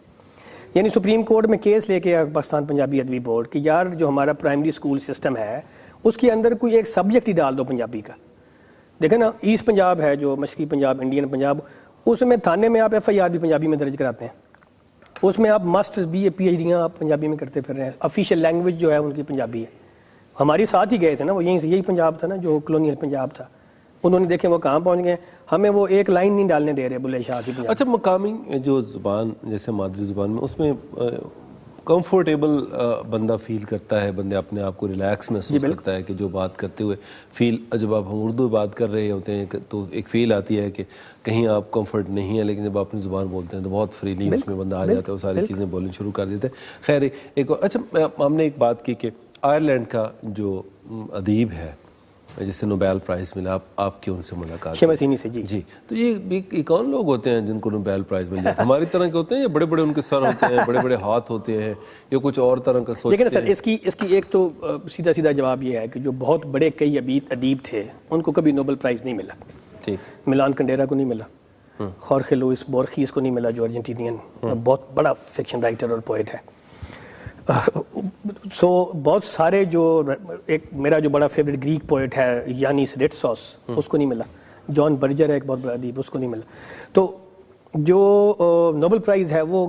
Speaker 2: یعنی سپریم کورٹ میں کیس لے کے پاکستان پنجابی ادبی بورڈ کہ یار جو ہمارا پرائمری اسکول سسٹم ہے اس کے اندر کوئی ایک سبجیکٹ ہی ڈال دو پنجابی کا. دیکھیں نا, ایسٹ پنجاب ہے جو مشرقی پنجاب, انڈین پنجاب, اس میں تھانے میں آپ FIR بھی پنجابی میں درج کراتے ہیں, اس میں آپ ماسٹرز BA PhD آپ پنجابی میں کرتے پھر رہے ہیں. آفیشیل لینگویج جو ہے ان کی پنجابی ہے. ہماری ساتھ ہی گئے تھے نا, وہ یہی پنجاب تھا نا جو کلونیل پنجاب تھا. انہوں نے دیکھیں وہ کہاں پہنچ گئے, ہمیں وہ ایک لائن نہیں ڈالنے دے رہے بلے شاہ کی.
Speaker 1: اچھا, مقامی جو زبان جیسے مادری زبان میں, اس میں کمفرٹیبل بندہ فیل کرتا ہے, بندے اپنے آپ کو ریلیکس محسوس کرتا ہے کہ جو بات کرتے ہوئے فیل, جب آپ ہم اردو بات کر رہے ہوتے ہیں تو ایک فیل آتی ہے کہ کہیں آپ کمفرٹ نہیں ہے, لیکن جب آپ اپنی زبان بولتے ہیں تو بہت فریلی اس میں بندہ آ جاتا ہے, وہ ساری چیزیں بولنا شروع کر دیتے ہیں. خیر, ایک اچھا ہم نے ایک بات کی کہ آئرلینڈ کا جو ادیب ہے جس سے نوبیل پرائز ملا, آپ کی ان سے ملاقات
Speaker 2: شمسینی سے, جی
Speaker 1: تو یہ کون لوگ ہوتے ہیں جن کو نوبیل پرائز مل جاتا ہے؟ ہماری طرح کے ہوتے ہیں یا بڑے بڑے ان کے سر ہوتے ہیں, بڑے بڑے ہاتھ ہوتے ہیں, یا کچھ اور طرح کا سوچتے ہیں؟
Speaker 2: لیکن سر اس کی ایک تو سیدھا جواب یہ ہے کہ جو بہت بڑے کئی ادیب تھے ان کو کبھی نوبل پرائز نہیں ملا. ٹھیک, ملان کنڈیرا کو نہیں ملا, خورخے لوئس بورخیس کو نہیں ملا جو ارجنٹینین بہت بڑا فکشن رائٹر اور پوئٹ ہے. سو بہت سارے جو ایک میرا جو بڑا فیوریٹ گریک پوئٹ ہے یانیس ریٹسوس، اس کو نہیں ملا. جان برجر ہے ایک بہت بڑا ادیب، اس کو نہیں ملا. تو جو نوبل پرائز ہے وہ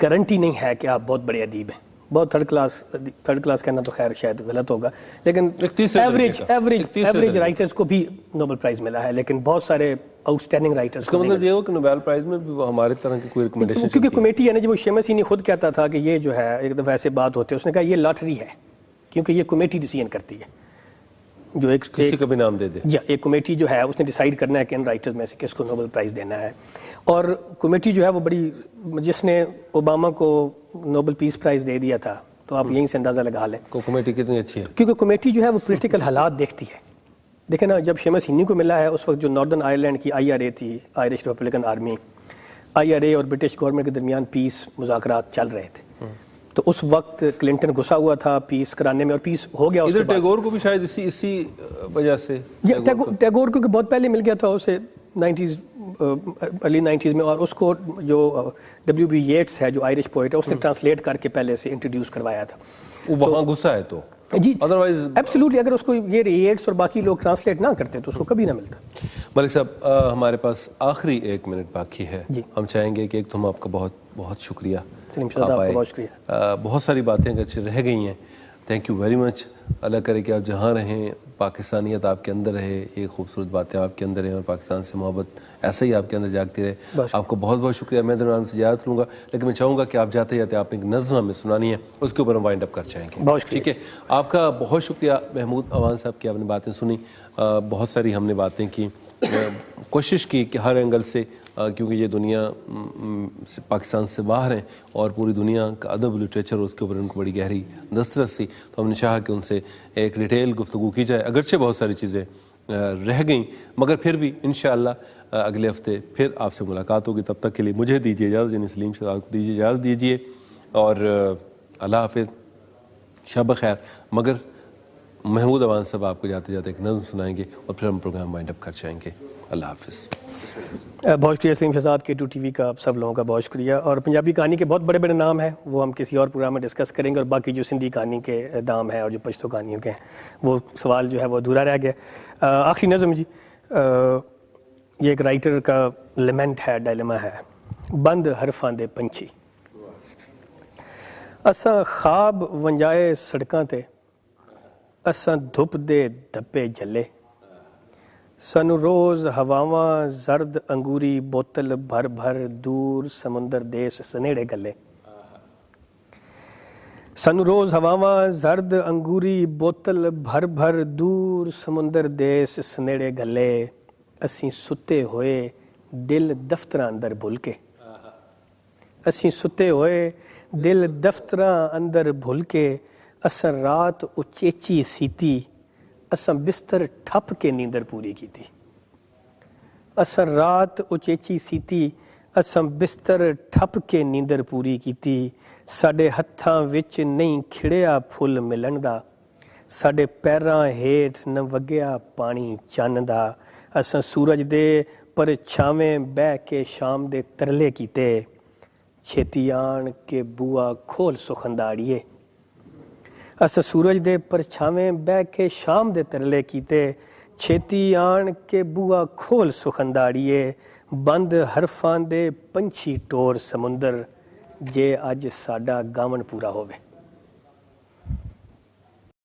Speaker 2: گارنٹی نہیں ہے کہ آپ بہت بڑے ادیب ہیں. بہت تھرڈ کلاس کہنا تو خیر شاید غلط ہوگا، لیکن ایوریج رائٹرز کو بھی نوبل پرائز ملا ہے، لیکن بہت سارے آؤٹ اسٹینڈنگ رائٹرز.
Speaker 1: اس کا مطلب یہ ہو کہ نوبل پرائز میں بھی ہمارے طرح کی کوئی ریکمنڈیشن،
Speaker 2: کیونکہ کمیٹی ہے نا، جو شیمس نے خود کہتا تھا کہ یہ جو ہے ایک دفعہ ایسے بات ہوتے اس نے کہا یہ لاٹری ہے، کیونکہ یہ کمیٹی ڈیسیژن کرتی ہے. جو ایک
Speaker 1: کسی کا بھی نام دے دے،
Speaker 2: یا ایک کمیٹی جو ہے اس نے ڈیسائیڈ کرنا ہے کہ ان رائٹرز میں سے کس کو نوبل پرائز دینا ہے. اور کمیٹی جو ہے وہ بڑی، جس نے اوباما کو نوبل پیس پرائز دے دیا تھا، تو آپ یہیں سے اندازہ لگا لیں
Speaker 1: کمیٹی کتنی اچھی ہے.
Speaker 2: کیونکہ کمیٹی جو ہے وہ پولیٹیکل حالات دیکھتی ہے. دیکھیں نا، جب شیمس ہینی کو ملا ہے اس وقت جو ناردرن آئرلینڈ کی IRA تھی، آئرش ریپبلکن آرمی، IRA اور برٹش گورنمنٹ کے درمیان پیس مذاکرات چل رہے تھے. تو اس وقت کلنٹن غصہ ہوا تھا پیس کرانے میں، اور پیس ہو گیا.
Speaker 1: ادھر ٹیگور کو بھی شاید اسی وجہ سے،
Speaker 2: ٹیگور کیونکہ بہت پہلے مل گیا تھا اسے ارلی 90s میں، اور اس کو جو WB ییٹس ہے جو آئرش پوئٹ ہے اس نے ٹرانسلیٹ کر کے پہلے سے انٹروڈیوس کروایا تھا.
Speaker 1: وہاں غصہ ہے تو
Speaker 2: جی
Speaker 1: ادروائز
Speaker 2: ایبسلیوٹلی اگر اس کو یہ ییٹس اور باقی لوگ ٹرانسلیٹ نہ کرتے تو اس کو کبھی نہ ملتا.
Speaker 1: ملک صاحب ہمارے پاس آخری 1 منٹ باقی ہے. ہم چاہیں گے کہ ایک تو ہم آپ کا بہت بہت شکریہ،
Speaker 2: سلیم شہزاد آپ کا بہت شکریہ.
Speaker 1: بہت ساری باتیں اگرچہ رہ گئی ہیں، تھینک یو ویری مچ. اللہ کرے کہ آپ جہاں رہیں پاکستانیت آپ کے اندر رہے، یہ خوبصورت باتیں آپ کے اندر رہیں، اور پاکستان سے محبت ایسا ہی آپ کے اندر جاگتی رہے. آپ کو بہت بہت شکریہ. میں درمیان سے اجازت لوں گا، لیکن میں چاہوں گا کہ آپ جاتے جاتے آپ نے ایک نظم ہمیں سنانی ہے، اس کے اوپر ہم وائنڈ اپ کر جائیں گے.
Speaker 2: بہت شکریہ.
Speaker 1: ٹھیک ہے، آپ کا بہت شکریہ محمود اوان صاحب کی آپ نے باتیں سنی. بہت ساری ہم نے باتیں کی، کوشش کی کہ ہر اینگل سے، کیونکہ یہ دنیا پاکستان سے باہر ہیں اور پوری دنیا کا ادب لٹریچر اس کے اوپر ان کو بڑی گہری دسترس تھی، تو ہم نے چاہا کہ ان سے ایک ڈیٹیل گفتگو کی جائے. اگرچہ بہت ساری چیزیں رہ گئیں، مگر پھر بھی انشاءاللہ اگلے ہفتے پھر آپ سے ملاقات ہوگی. تب تک کے لیے مجھے دیجیے اجازت، یعنی سلیم شہزاد کو دیجیے اجازت دیجیے، اور اللہ حافظ، شب بخیر. مگر محمود اوان صاحب آپ کو جاتے جاتے ایک نظم سنائیں گے اور پھر ہم پروگرام وائنڈ اپ کر جائیں گے. اللہ حافظ.
Speaker 2: بہت شکریہ سلیم شہزاد، K2 TV کا آپ سب لوگوں کا بہت شکریہ. اور پنجابی کہانی کے بہت بڑے بڑے نام ہیں، وہ ہم کسی اور پروگرام میں ڈسکس کریں گے، اور باقی جو سندھی کہانی کے نام ہیں اور جو پشتو کہانیوں کے ہیں وہ سوال جو ہے وہ ادھورا رہ گیا. آخری نظم جی، یہ ایک رائٹر کا لیمنٹ ہے، ڈائلما ہے. بند حرفاں دے پنچھی، اساں خواب ونجائے سڑکاں تے، اساں دھپ دے دھپے جلے، سانو روز ہواواں زرد انگوری بوتل بھر بھر دور سمندر دیس سنیڑے گلے. سانو روز ہواواں زرد انگوری بوتل بھر بھر دور سمندر دیس سنیڑے گلے. اسیں ستے ہوئے دل دفتراں اندر بھول کے، اسیں ستے ہوئے دل دفتراں اندر بھول کے، اساں رات اچیچی سیتی، اساں بستر ٹھپ کے نیندر پوری کیتی. اساں رات اچیچی سیتی، اساں بستر ٹھپ کے نیندر پوری کیتی. ساڈے ہتھاں وچ نہیں کھڑیا پھل ملن دا، ساڈے پیراں ہیٹھ نہ وگیا پانی چن دا. اساں سورج دے پرچھاویں بہ کے شام دے ترلے کیتے، چھیتی آن کے بوا کھول سخنداڑیے. اساں سورج دے پرچھاویں بہ کے شام دے ترلے کیتے، چھیتی آن کے بوا کھول سخنداڑیے. بند حرفاں دے پنچھی ٹور سمندر، جے اج ساڈا گاون پورا ہووے.